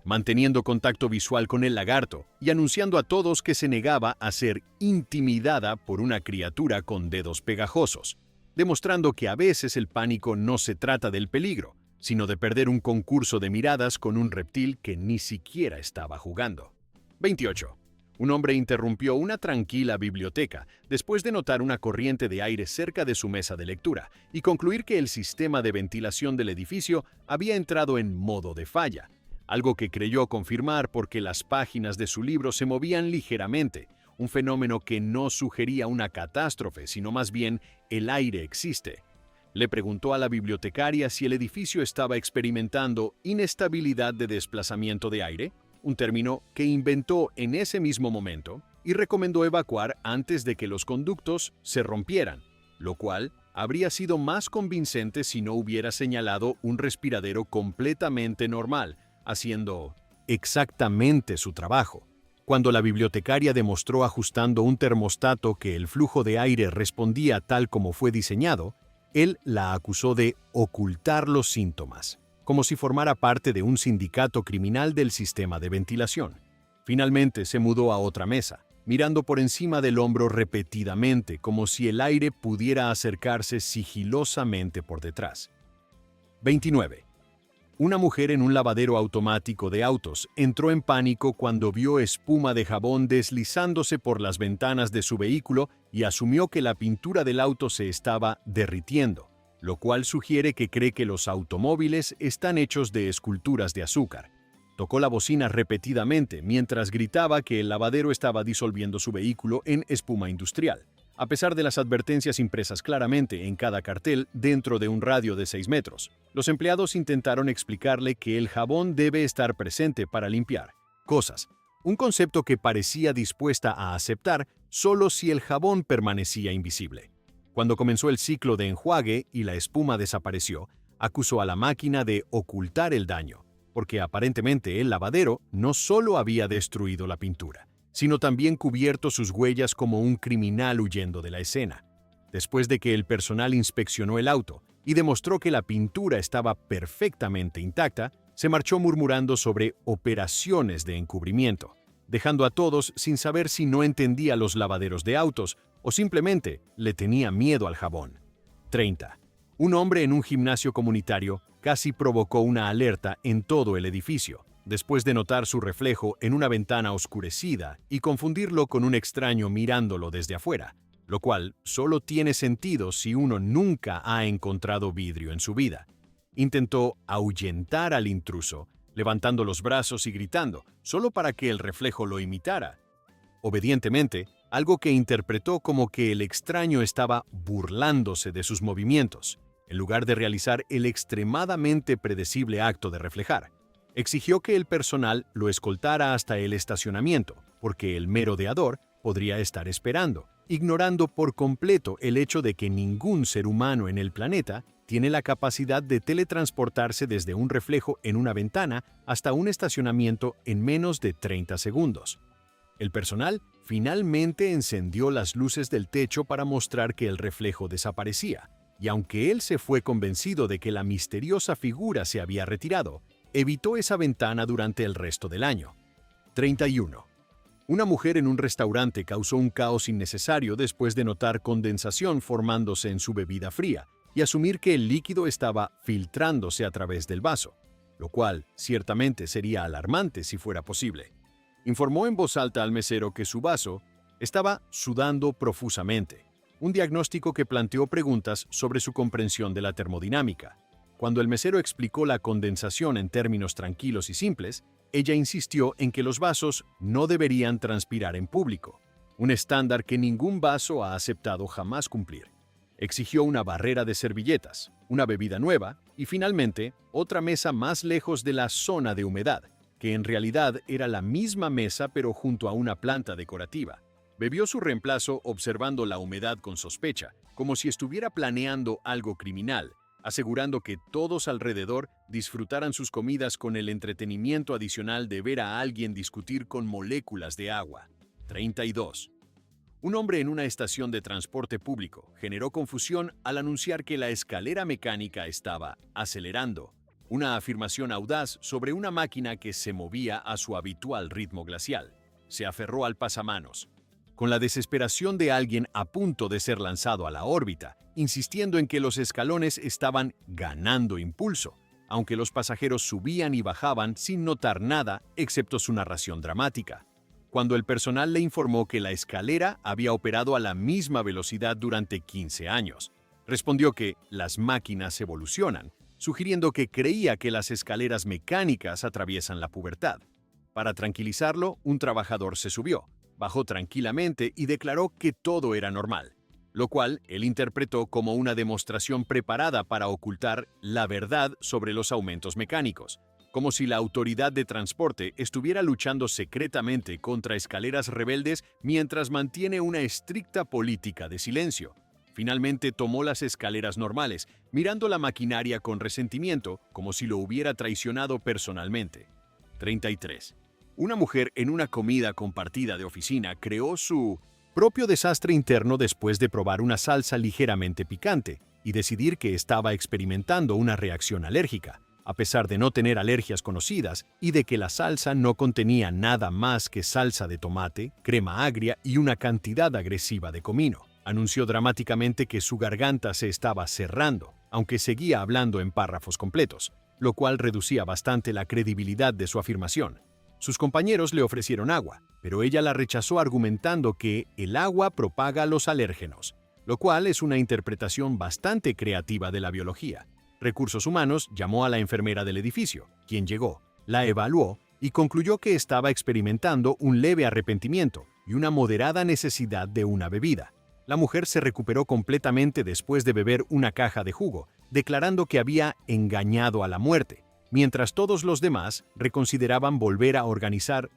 manteniendo contacto visual con el lagarto y anunciando a todos que se negaba a ser intimidada por una criatura con dedos pegajosos, demostrando que a veces el pánico no se trata del peligro, sino de perder un concurso de miradas con un reptil que ni siquiera estaba jugando. 28. Un hombre interrumpió una tranquila biblioteca después de notar una corriente de aire cerca de su mesa de lectura y concluir que el sistema de ventilación del edificio había entrado en modo de falla, algo que creyó confirmar porque las páginas de su libro se movían ligeramente, un fenómeno que no sugería una catástrofe, sino más bien el aire existe. Le preguntó a la bibliotecaria si el edificio estaba experimentando inestabilidad de desplazamiento de aire, un término que inventó en ese mismo momento, y recomendó evacuar antes de que los conductos se rompieran, lo cual habría sido más convincente si no hubiera señalado un respiradero completamente normal, haciendo exactamente su trabajo. Cuando la bibliotecaria demostró ajustando un termostato que el flujo de aire respondía tal como fue diseñado, él la acusó de ocultar los síntomas, como si formara parte de un sindicato criminal del sistema de ventilación. Finalmente se mudó a otra mesa, mirando por encima del hombro repetidamente, como si el aire pudiera acercarse sigilosamente por detrás. 29. Una mujer en un lavadero automático de autos entró en pánico cuando vio espuma de jabón deslizándose por las ventanas de su vehículo y asumió que la pintura del auto se estaba derritiendo, lo cual sugiere que cree que los automóviles están hechos de esculturas de azúcar. Tocó la bocina repetidamente mientras gritaba que el lavadero estaba disolviendo su vehículo en espuma industrial, a pesar de las advertencias impresas claramente en cada cartel dentro de un radio de 6 metros. Los empleados intentaron explicarle que el jabón debe estar presente para limpiar cosas, un concepto que parecía dispuesta a aceptar solo si el jabón permanecía invisible. Cuando comenzó el ciclo de enjuague y la espuma desapareció, acusó a la máquina de ocultar el daño, porque aparentemente el lavadero no solo había destruido la pintura, sino también cubierto sus huellas como un criminal huyendo de la escena. Después de que el personal inspeccionó el auto y demostró que la pintura estaba perfectamente intacta, se marchó murmurando sobre operaciones de encubrimiento, dejando a todos sin saber si no entendía los lavaderos de autos o simplemente le tenía miedo al jabón. 30. Un hombre en un gimnasio comunitario casi provocó una alerta en todo el edificio, después de notar su reflejo en una ventana oscurecida y confundirlo con un extraño mirándolo desde afuera, lo cual solo tiene sentido si uno nunca ha encontrado vidrio en su vida. Intentó ahuyentar al intruso, levantando los brazos y gritando, solo para que el reflejo lo imitara. Obedientemente, algo que interpretó como que el extraño estaba burlándose de sus movimientos, en lugar de realizar el extremadamente predecible acto de reflejar. Exigió que el personal lo escoltara hasta el estacionamiento, porque el merodeador podría estar esperando, ignorando por completo el hecho de que ningún ser humano en el planeta tiene la capacidad de teletransportarse desde un reflejo en una ventana hasta un estacionamiento en menos de 30 segundos. El personal finalmente encendió las luces del techo para mostrar que el reflejo desaparecía, y aunque él se fue convencido de que la misteriosa figura se había retirado, evitó esa ventana durante el resto del año. 31. Una mujer en un restaurante causó un caos innecesario después de notar condensación formándose en su bebida fría y asumir que el líquido estaba filtrándose a través del vaso, lo cual ciertamente sería alarmante si fuera posible. Informó en voz alta al mesero que su vaso estaba sudando profusamente, un diagnóstico que planteó preguntas sobre su comprensión de la termodinámica. Cuando el mesero explicó la condensación en términos tranquilos y simples, ella insistió en que los vasos no deberían transpirar en público, un estándar que ningún vaso ha aceptado jamás cumplir. Exigió una barrera de servilletas, una bebida nueva y finalmente otra mesa más lejos de la zona de humedad, que en realidad era la misma mesa pero junto a una planta decorativa. Bebió su reemplazo observando la humedad con sospecha, como si estuviera planeando algo criminal, asegurando que todos alrededor disfrutaran sus comidas con el entretenimiento adicional de ver a alguien discutir con moléculas de agua. 32. Un hombre en una estación de transporte público generó confusión al anunciar que la escalera mecánica estaba acelerando, una afirmación audaz sobre una máquina que se movía a su habitual ritmo glacial. Se aferró al pasamanos, con la desesperación de alguien a punto de ser lanzado a la órbita, insistiendo en que los escalones estaban ganando impulso, aunque los pasajeros subían y bajaban sin notar nada excepto su narración dramática. Cuando el personal le informó que la escalera había operado a la misma velocidad durante 15 años, respondió que las máquinas evolucionan, sugiriendo que creía que las escaleras mecánicas atraviesan la pubertad. Para tranquilizarlo, un trabajador se subió, bajó tranquilamente y declaró que todo era normal, lo cual él interpretó como una demostración preparada para ocultar la verdad sobre los aumentos mecánicos, como si la autoridad de transporte estuviera luchando secretamente contra escaleras rebeldes mientras mantiene una estricta política de silencio. Finalmente tomó las escaleras normales, mirando la maquinaria con resentimiento, como si lo hubiera traicionado personalmente. 33. Una mujer en una comida compartida de oficina creó su propio desastre interno después de probar una salsa ligeramente picante y decidir que estaba experimentando una reacción alérgica, a pesar de no tener alergias conocidas y de que la salsa no contenía nada más que salsa de tomate, crema agria y una cantidad agresiva de comino. Anunció dramáticamente que su garganta se estaba cerrando, aunque seguía hablando en párrafos completos, lo cual reducía bastante la credibilidad de su afirmación. Sus compañeros le ofrecieron agua, pero ella la rechazó argumentando que el agua propaga los alérgenos, lo cual es una interpretación bastante creativa de la biología. Recursos Humanos llamó a la enfermera del edificio, quien llegó, la evaluó y concluyó que estaba experimentando un leve arrepentimiento y una moderada necesidad de una bebida. La mujer se recuperó completamente después de beber una caja de jugo, declarando que había engañado a la muerte, mientras todos los demás reconsideraban volver a organizar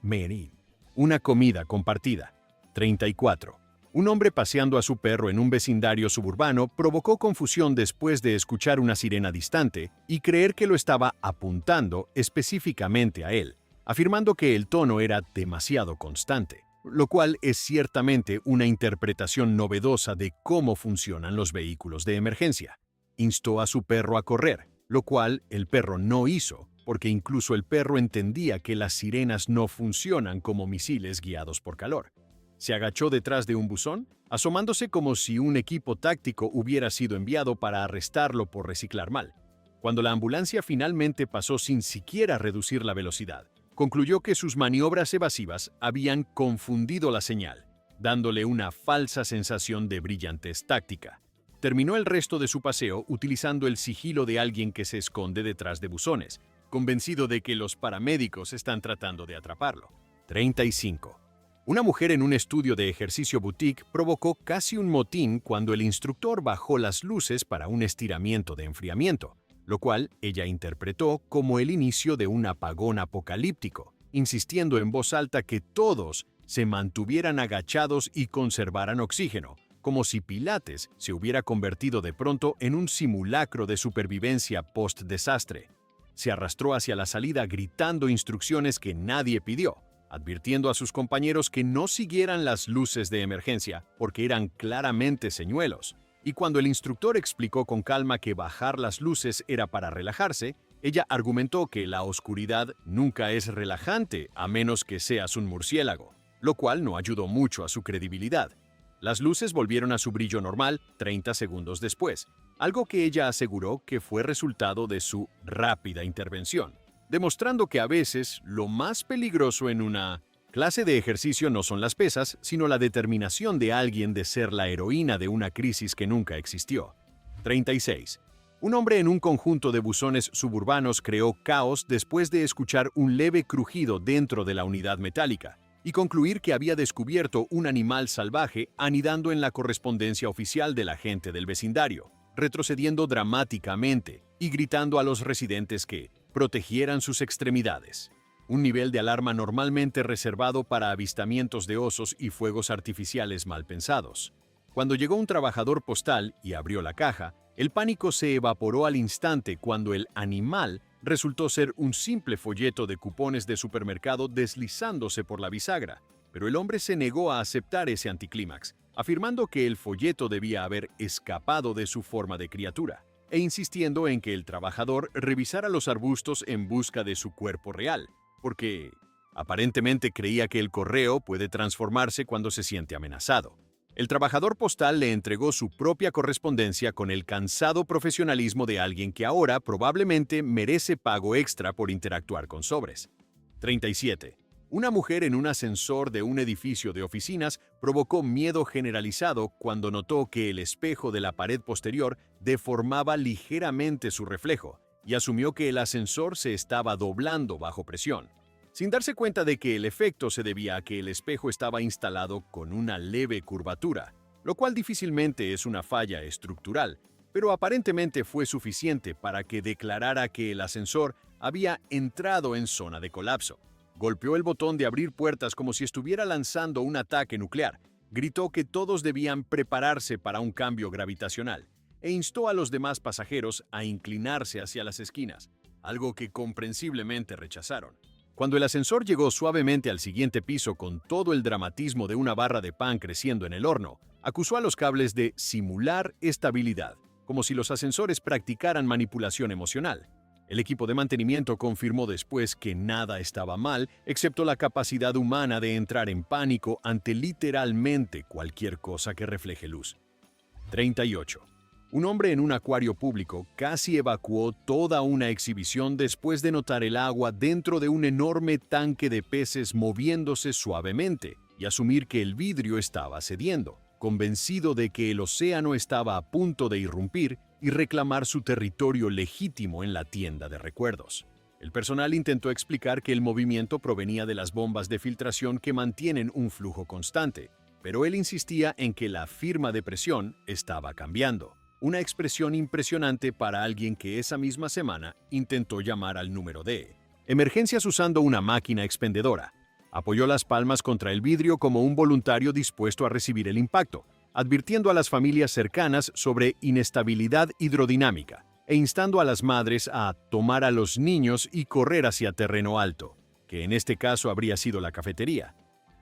una comida compartida. 34. Un hombre paseando a su perro en un vecindario suburbano provocó confusión después de escuchar una sirena distante y creer que lo estaba apuntando específicamente a él, afirmando que el tono era demasiado constante, lo cual es ciertamente una interpretación novedosa de cómo funcionan los vehículos de emergencia. Instó a su perro a correr, lo cual el perro no hizo, porque incluso el perro entendía que las sirenas no funcionan como misiles guiados por calor. Se agachó detrás de un buzón, asomándose como si un equipo táctico hubiera sido enviado para arrestarlo por reciclar mal. Cuando la ambulancia finalmente pasó sin siquiera reducir la velocidad, concluyó que sus maniobras evasivas habían confundido la señal, dándole una falsa sensación de brillantez táctica. Terminó el resto de su paseo utilizando el sigilo de alguien que se esconde detrás de buzones, convencido de que los paramédicos están tratando de atraparlo. 35. Una mujer en un estudio de ejercicio boutique provocó casi un motín cuando el instructor bajó las luces para un estiramiento de enfriamiento, lo cual ella interpretó como el inicio de un apagón apocalíptico, insistiendo en voz alta que todos se mantuvieran agachados y conservaran oxígeno, como si Pilates se hubiera convertido de pronto en un simulacro de supervivencia post-desastre. Se arrastró hacia la salida gritando instrucciones que nadie pidió, advirtiendo a sus compañeros que no siguieran las luces de emergencia porque eran claramente señuelos. Y cuando el instructor explicó con calma que bajar las luces era para relajarse, ella argumentó que la oscuridad nunca es relajante a menos que seas un murciélago, lo cual no ayudó mucho a su credibilidad. Las luces volvieron a su brillo normal 30 segundos después, algo que ella aseguró que fue resultado de su rápida intervención, demostrando que a veces lo más peligroso en una clase de ejercicio no son las pesas, sino la determinación de alguien de ser la heroína de una crisis que nunca existió. 36. Un hombre en un conjunto de buzones suburbanos creó caos después de escuchar un leve crujido dentro de la unidad metálica y concluir que había descubierto un animal salvaje anidando en la correspondencia oficial de la gente del vecindario, retrocediendo dramáticamente y gritando a los residentes que protegieran sus extremidades. Un nivel de alarma normalmente reservado para avistamientos de osos y fuegos artificiales mal pensados. Cuando llegó un trabajador postal y abrió la caja, el pánico se evaporó al instante cuando el animal resultó ser un simple folleto de cupones de supermercado deslizándose por la bisagra, pero el hombre se negó a aceptar ese anticlímax, afirmando que el folleto debía haber escapado de su forma de criatura. e insistiendo en que el trabajador revisara los arbustos en busca de su cuerpo real, porque aparentemente creía que el correo puede transformarse cuando se siente amenazado. El trabajador postal le entregó su propia correspondencia con el cansado profesionalismo de alguien que ahora probablemente merece pago extra por interactuar con sobres. 37. Una mujer en un ascensor de un edificio de oficinas provocó miedo generalizado cuando notó que el espejo de la pared posterior deformaba ligeramente su reflejo y asumió que el ascensor se estaba doblando bajo presión, sin darse cuenta de que el efecto se debía a que el espejo estaba instalado con una leve curvatura, lo cual difícilmente es una falla estructural, pero aparentemente fue suficiente para que declarara que el ascensor había entrado en zona de colapso. Golpeó el botón de abrir puertas como si estuviera lanzando un ataque nuclear, gritó que todos debían prepararse para un cambio gravitacional e instó a los demás pasajeros a inclinarse hacia las esquinas, algo que comprensiblemente rechazaron. Cuando el ascensor llegó suavemente al siguiente piso con todo el dramatismo de una barra de pan creciendo en el horno, acusó a los cables de simular estabilidad, como si los ascensores practicaran manipulación emocional. El equipo de mantenimiento confirmó después que nada estaba mal, excepto la capacidad humana de entrar en pánico ante literalmente cualquier cosa que refleje luz. 38. Un hombre en un acuario público casi evacuó toda una exhibición después de notar el agua dentro de un enorme tanque de peces moviéndose suavemente y asumir que el vidrio estaba cediendo, convencido de que el océano estaba a punto de irrumpir y reclamar su territorio legítimo en la tienda de recuerdos. El personal intentó explicar que el movimiento provenía de las bombas de filtración que mantienen un flujo constante, pero él insistía en que la firma de presión estaba cambiando. Una expresión impresionante para alguien que esa misma semana intentó llamar al número de emergencias usando una máquina expendedora. Apoyó las palmas contra el vidrio como un voluntario dispuesto a recibir el impacto, advirtiendo a las familias cercanas sobre inestabilidad hidrodinámica e instando a las madres a tomar a los niños y correr hacia terreno alto, que en este caso habría sido la cafetería.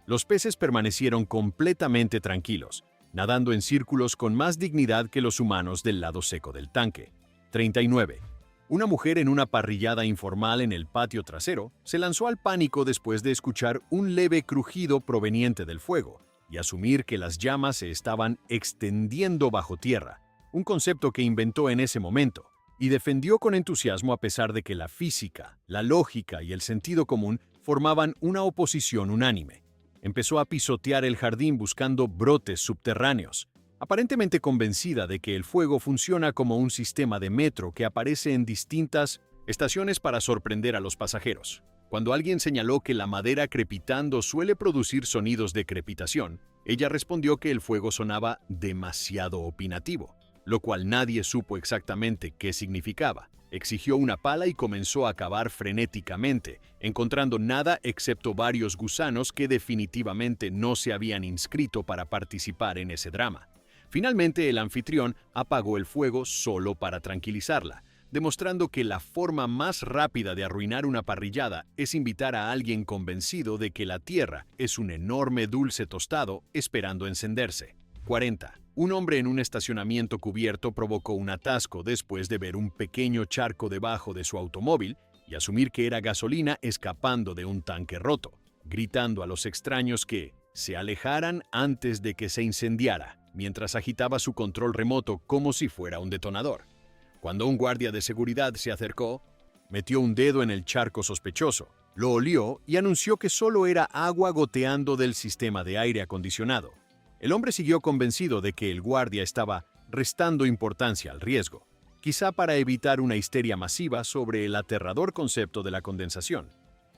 Los peces permanecieron completamente tranquilos, nadando en círculos con más dignidad que los humanos del lado seco del tanque. 39. Una mujer en una parrillada informal en el patio trasero se lanzó al pánico después de escuchar un leve crujido proveniente del fuego y asumir que las llamas se estaban extendiendo bajo tierra, un concepto que inventó en ese momento, y defendió con entusiasmo a pesar de que la física, la lógica y el sentido común formaban una oposición unánime. Empezó a pisotear el jardín buscando brotes subterráneos, aparentemente convencida de que el fuego funciona como un sistema de metro que aparece en distintas estaciones para sorprender a los pasajeros. Cuando alguien señaló que la madera crepitando suele producir sonidos de crepitación, ella respondió que el fuego sonaba demasiado opinativo, lo cual nadie supo exactamente qué significaba. Exigió una pala y comenzó a cavar frenéticamente, encontrando nada excepto varios gusanos que definitivamente no se habían inscrito para participar en ese drama. Finalmente, el anfitrión apagó el fuego solo para tranquilizarla, demostrando que la forma más rápida de arruinar una parrillada es invitar a alguien convencido de que la tierra es un enorme dulce tostado esperando encenderse. 40. Un hombre en un estacionamiento cubierto provocó un atasco después de ver un pequeño charco debajo de su automóvil y asumir que era gasolina escapando de un tanque roto, gritando a los extraños que se alejaran antes de que se incendiara, mientras agitaba su control remoto como si fuera un detonador. Cuando un guardia de seguridad se acercó, metió un dedo en el charco sospechoso, lo olió y anunció que solo era agua goteando del sistema de aire acondicionado. El hombre siguió convencido de que el guardia estaba restando importancia al riesgo, quizá para evitar una histeria masiva sobre el aterrador concepto de la condensación.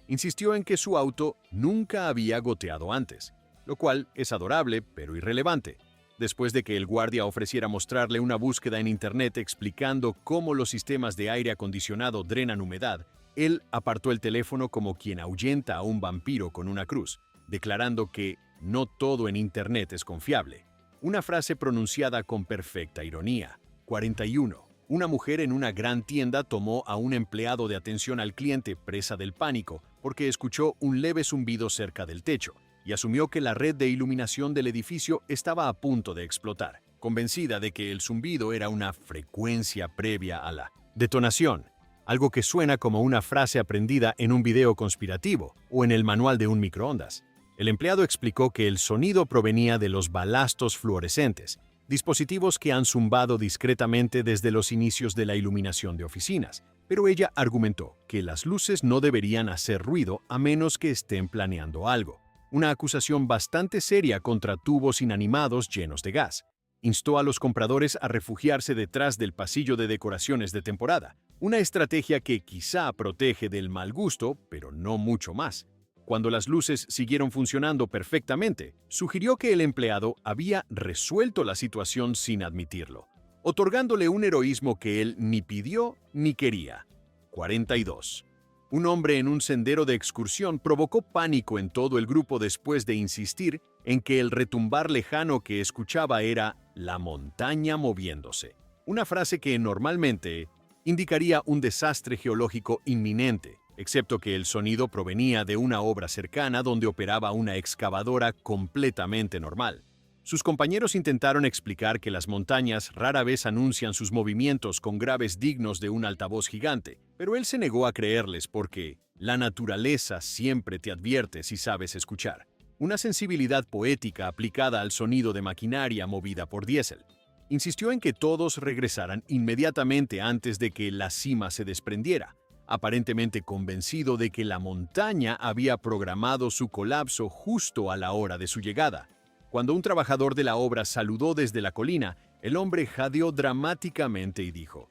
Insistió en que su auto nunca había goteado antes, lo cual es adorable pero irrelevante. Después de que el guardia ofreciera mostrarle una búsqueda en internet explicando cómo los sistemas de aire acondicionado drenan humedad, él apartó el teléfono como quien ahuyenta a un vampiro con una cruz, declarando que no todo en internet es confiable. Una frase pronunciada con perfecta ironía. 41. Una mujer en una gran tienda tomó a un empleado de atención al cliente presa del pánico porque escuchó un leve zumbido cerca del techo y asumió que la red de iluminación del edificio estaba a punto de explotar. convencida de que el zumbido era una frecuencia previa a la detonación, algo que suena como una frase aprendida en un video conspirativo o en el manual de un microondas. El empleado explicó que el sonido provenía de los balastos fluorescentes, dispositivos que han zumbado discretamente desde los inicios de la iluminación de oficinas, pero ella argumentó que las luces no deberían hacer ruido a menos que estén planeando algo, una acusación bastante seria contra tubos inanimados llenos de gas. Instó a los compradores a refugiarse detrás del pasillo de decoraciones de temporada, una estrategia que quizá protege del mal gusto, pero no mucho más. Cuando las luces siguieron funcionando perfectamente, sugirió que el empleado había resuelto la situación sin admitirlo, otorgándole un heroísmo que él ni pidió ni quería. 42. Un hombre en un sendero de excursión provocó pánico en todo el grupo después de insistir en que el retumbar lejano que escuchaba era la montaña moviéndose, una frase que normalmente indicaría un desastre geológico inminente, excepto que el sonido provenía de una obra cercana donde operaba una excavadora completamente normal. Sus compañeros intentaron explicar que las montañas rara vez anuncian sus movimientos con graves dignos de un altavoz gigante, pero él se negó a creerles porque la naturaleza siempre te advierte si sabes escuchar. Una sensibilidad poética aplicada al sonido de maquinaria movida por diésel. Insistió en que todos regresaran inmediatamente antes de que la cima se desprendiera, aparentemente convencido de que la montaña había programado su colapso justo a la hora de su llegada. Cuando un trabajador de la obra saludó desde la colina, el hombre jadeó dramáticamente y dijo: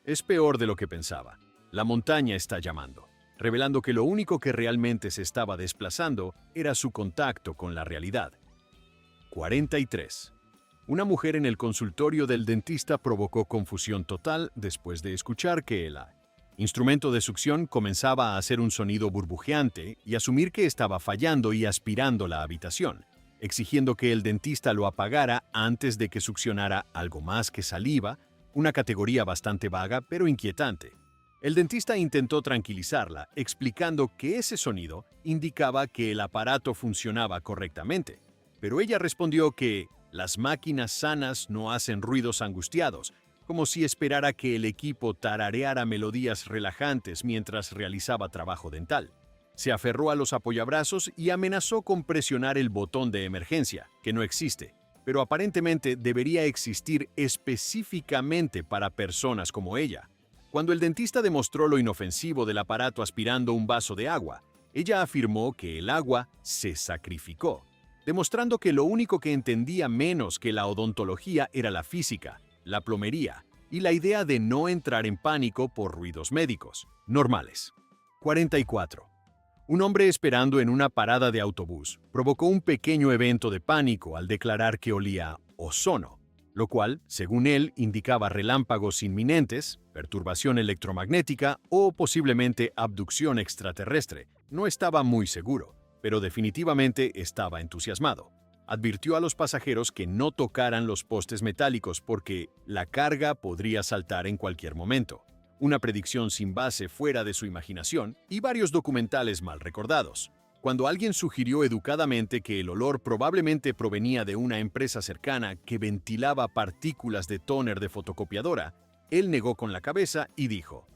«Es peor de lo que pensaba. La montaña está llamando», revelando que lo único que realmente se estaba desplazando era su contacto con la realidad. 43. Una mujer en el consultorio del dentista provocó confusión total después de escuchar que el instrumento de succión comenzaba a hacer un sonido burbujeante y asumir que estaba fallando y aspirando la habitación, exigiendo que el dentista lo apagara antes de que succionara algo más que saliva, una categoría bastante vaga pero inquietante. El dentista intentó tranquilizarla, explicando que ese sonido indicaba que el aparato funcionaba correctamente, pero ella respondió que las máquinas sanas no hacen ruidos angustiados, como si esperara que el equipo tarareara melodías relajantes mientras realizaba trabajo dental. Se aferró a los apoyabrazos y amenazó con presionar el botón de emergencia, que no existe, pero aparentemente debería existir específicamente para personas como ella. Cuando el dentista demostró lo inofensivo del aparato aspirando un vaso de agua, ella afirmó que el agua se sacrificó, demostrando que lo único que entendía menos que la odontología era la física, la plomería y la idea de no entrar en pánico por ruidos médicos normales. 44. Un hombre esperando en una parada de autobús provocó un pequeño evento de pánico al declarar que olía ozono, lo cual, según él, indicaba relámpagos inminentes, perturbación electromagnética o posiblemente abducción extraterrestre. No estaba muy seguro, pero definitivamente estaba entusiasmado. Advirtió a los pasajeros que no tocaran los postes metálicos porque la carga podría saltar en cualquier momento. Una predicción sin base fuera de su imaginación y varios documentales mal recordados. Cuando alguien sugirió educadamente que el olor probablemente provenía de una empresa cercana que ventilaba partículas de tóner de fotocopiadora, él negó con la cabeza y dijo: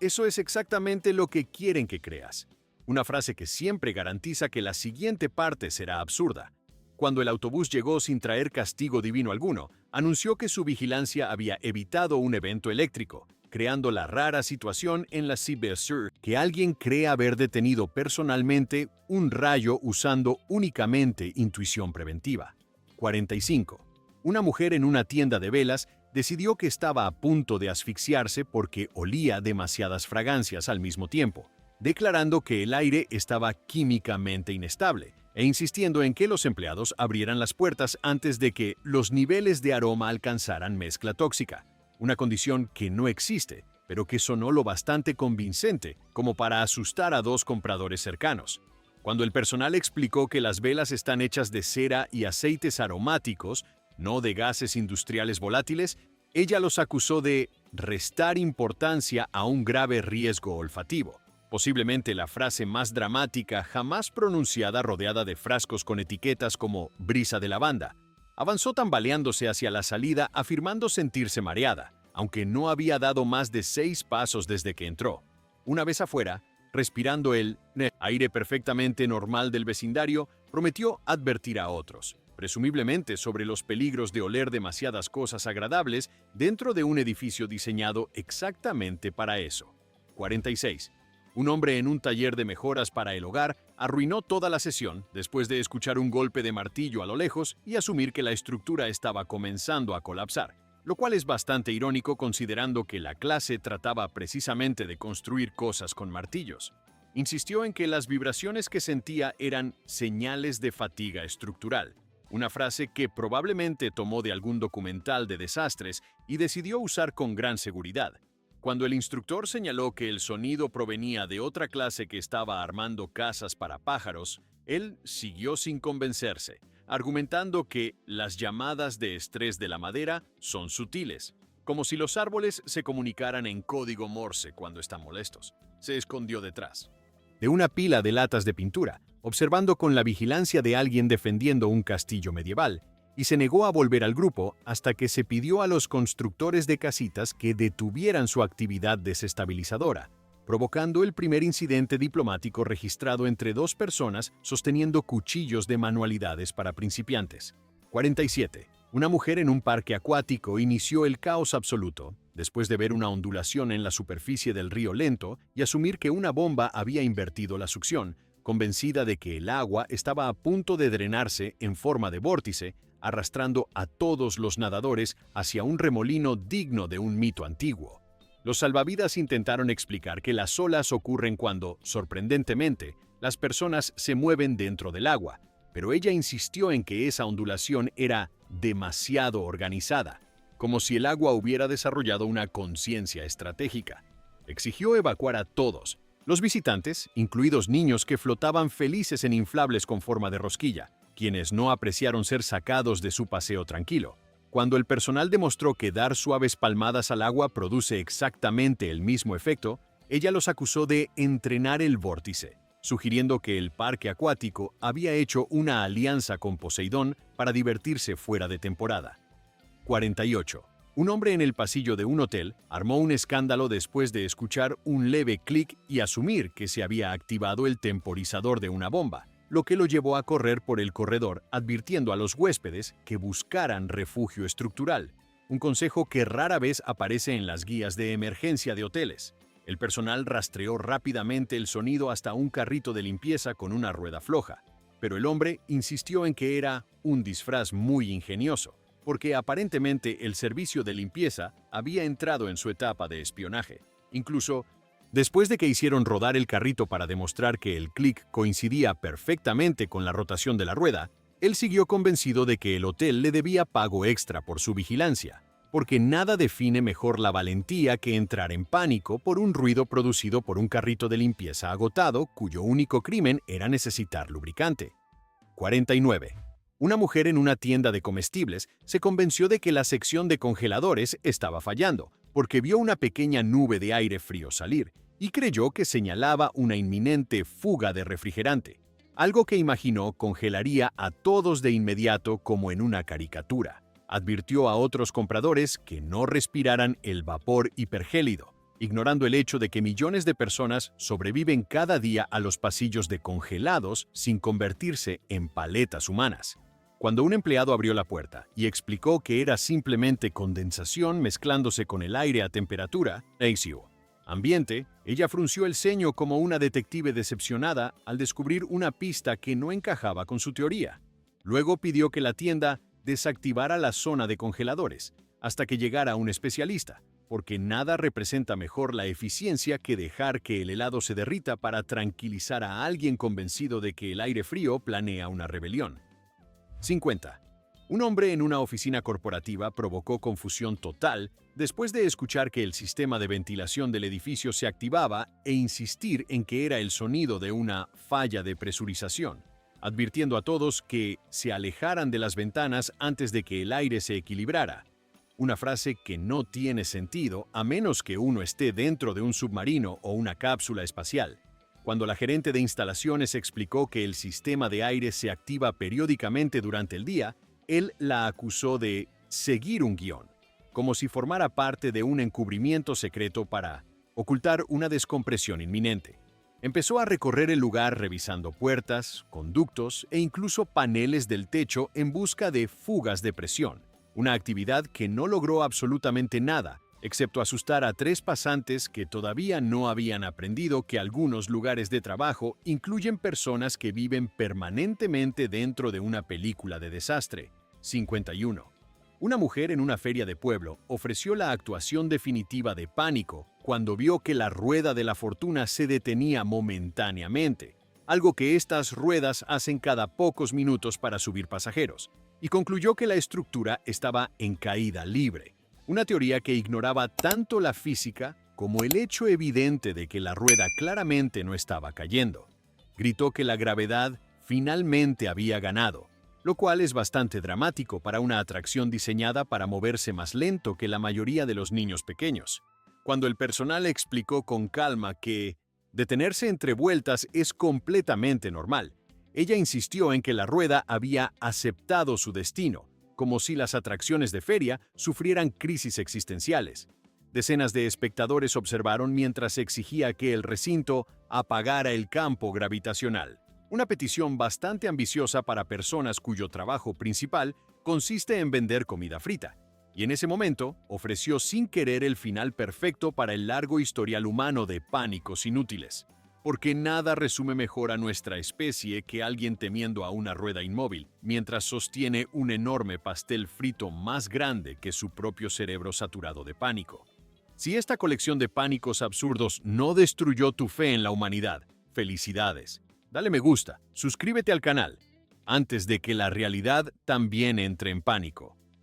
«Eso es exactamente lo que quieren que creas». Una frase que siempre garantiza que la siguiente parte será absurda. Cuando el autobús llegó sin traer castigo divino alguno, anunció que su vigilancia había evitado un evento eléctrico, creando la rara situación en la CBS que alguien cree haber detenido personalmente un rayo usando únicamente intuición preventiva. 45. Una mujer en una tienda de velas decidió que estaba a punto de asfixiarse porque olía demasiadas fragancias al mismo tiempo, declarando que el aire estaba químicamente inestable e insistiendo en que los empleados abrieran las puertas antes de que los niveles de aroma alcanzaran mezcla tóxica. Una condición que no existe, pero que sonó lo bastante convincente como para asustar a dos compradores cercanos. Cuando el personal explicó que las velas están hechas de cera y aceites aromáticos, no de gases industriales volátiles, ella los acusó de restar importancia a un grave riesgo olfativo. Posiblemente la frase más dramática jamás pronunciada rodeada de frascos con etiquetas como brisa de lavanda. Avanzó tambaleándose hacia la salida, afirmando sentirse mareada, aunque no había dado más de 6 pasos desde que entró. Una vez afuera, respirando el aire perfectamente normal del vecindario, prometió advertir a otros, presumiblemente sobre los peligros de oler demasiadas cosas agradables dentro de un edificio diseñado exactamente para eso. 46. Un hombre en un taller de mejoras para el hogar arruinó toda la sesión después de escuchar un golpe de martillo a lo lejos y asumir que la estructura estaba comenzando a colapsar, lo cual es bastante irónico considerando que la clase trataba precisamente de construir cosas con martillos. Insistió en que las vibraciones que sentía eran señales de fatiga estructural, una frase que probablemente tomó de algún documental de desastres y decidió usar con gran seguridad. Cuando el instructor señaló que el sonido provenía de otra clase que estaba armando casas para pájaros, él siguió sin convencerse, argumentando que las llamadas de estrés de la madera son sutiles, como si los árboles se comunicaran en código Morse cuando están molestos. Se escondió detrás de una pila de latas de pintura, observando con la vigilancia de alguien defendiendo un castillo medieval, y se negó a volver al grupo hasta que se pidió a los constructores de casitas que detuvieran su actividad desestabilizadora, provocando el primer incidente diplomático registrado entre 2 personas sosteniendo cuchillos de manualidades para principiantes. 47. Una mujer en un parque acuático inició el caos absoluto, después de ver una ondulación en la superficie del río lento y asumir que una bomba había invertido la succión, convencida de que el agua estaba a punto de drenarse en forma de vórtice, arrastrando a todos los nadadores hacia un remolino digno de un mito antiguo. Los salvavidas intentaron explicar que las olas ocurren cuando, sorprendentemente, las personas se mueven dentro del agua, pero ella insistió en que esa ondulación era demasiado organizada, como si el agua hubiera desarrollado una conciencia estratégica. Exigió evacuar a todos, los visitantes, incluidos niños que flotaban felices en inflables con forma de rosquilla, quienes no apreciaron ser sacados de su paseo tranquilo. Cuando el personal demostró que dar suaves palmadas al agua produce exactamente el mismo efecto, ella los acusó de entrenar el vórtice, sugiriendo que el parque acuático había hecho una alianza con Poseidón para divertirse fuera de temporada. 48. Un hombre en el pasillo de un hotel armó un escándalo después de escuchar un leve clic y asumir que se había activado el temporizador de una bomba, lo que lo llevó a correr por el corredor advirtiendo a los huéspedes que buscaran refugio estructural, un consejo que rara vez aparece en las guías de emergencia de hoteles. El personal rastreó rápidamente el sonido hasta un carrito de limpieza con una rueda floja, pero el hombre insistió en que era un disfraz muy ingenioso, porque aparentemente el servicio de limpieza había entrado en su etapa de espionaje. Incluso, después de que hicieron rodar el carrito para demostrar que el clic coincidía perfectamente con la rotación de la rueda, él siguió convencido de que el hotel le debía pago extra por su vigilancia, porque nada define mejor la valentía que entrar en pánico por un ruido producido por un carrito de limpieza agotado cuyo único crimen era necesitar lubricante. 49. Una mujer en una tienda de comestibles se convenció de que la sección de congeladores estaba fallando, porque vio una pequeña nube de aire frío salir, y creyó que señalaba una inminente fuga de refrigerante, algo que imaginó congelaría a todos de inmediato como en una caricatura. Advirtió a otros compradores que no respiraran el vapor hipergélido, ignorando el hecho de que millones de personas sobreviven cada día a los pasillos de congelados sin convertirse en paletas humanas. Cuando un empleado abrió la puerta y explicó que era simplemente condensación mezclándose con el aire a temperatura, ambiente, ella frunció el ceño como una detective decepcionada al descubrir una pista que no encajaba con su teoría. Luego pidió que la tienda desactivara la zona de congeladores hasta que llegara un especialista, porque nada representa mejor la eficiencia que dejar que el helado se derrita para tranquilizar a alguien convencido de que el aire frío planea una rebelión. 50. Un hombre en una oficina corporativa provocó confusión total después de escuchar que el sistema de ventilación del edificio se activaba e insistir en que era el sonido de una falla de presurización, advirtiendo a todos que se alejaran de las ventanas antes de que el aire se equilibrara. Una frase que no tiene sentido a menos que uno esté dentro de un submarino o una cápsula espacial. Cuando la gerente de instalaciones explicó que el sistema de aire se activa periódicamente durante el día, Él la acusó de seguir un guión, como si formara parte de un encubrimiento secreto para ocultar una descompresión inminente. Empezó a recorrer el lugar revisando puertas, conductos e incluso paneles del techo en busca de fugas de presión, una actividad que no logró absolutamente nada, excepto asustar a 3 pasantes que todavía no habían aprendido que algunos lugares de trabajo incluyen personas que viven permanentemente dentro de una película de desastre. 51. Una mujer en una feria de pueblo ofreció la actuación definitiva de pánico cuando vio que la rueda de la fortuna se detenía momentáneamente, algo que estas ruedas hacen cada pocos minutos para subir pasajeros, y concluyó que la estructura estaba en caída libre, una teoría que ignoraba tanto la física como el hecho evidente de que la rueda claramente no estaba cayendo. Gritó que la gravedad finalmente había ganado, lo cual es bastante dramático para una atracción diseñada para moverse más lento que la mayoría de los niños pequeños. Cuando el personal explicó con calma que detenerse entre vueltas es completamente normal, ella insistió en que la rueda había aceptado su destino, como si las atracciones de feria sufrieran crisis existenciales. Decenas de espectadores observaron mientras exigía que el recinto apagara el campo gravitacional. Una petición bastante ambiciosa para personas cuyo trabajo principal consiste en vender comida frita, y en ese momento ofreció sin querer el final perfecto para el largo historial humano de pánicos inútiles. Porque nada resume mejor a nuestra especie que alguien temiendo a una rueda inmóvil, mientras sostiene un enorme pastel frito más grande que su propio cerebro saturado de pánico. Si esta colección de pánicos absurdos no destruyó tu fe en la humanidad, felicidades. Dale me gusta, suscríbete al canal, antes de que la realidad también entre en pánico.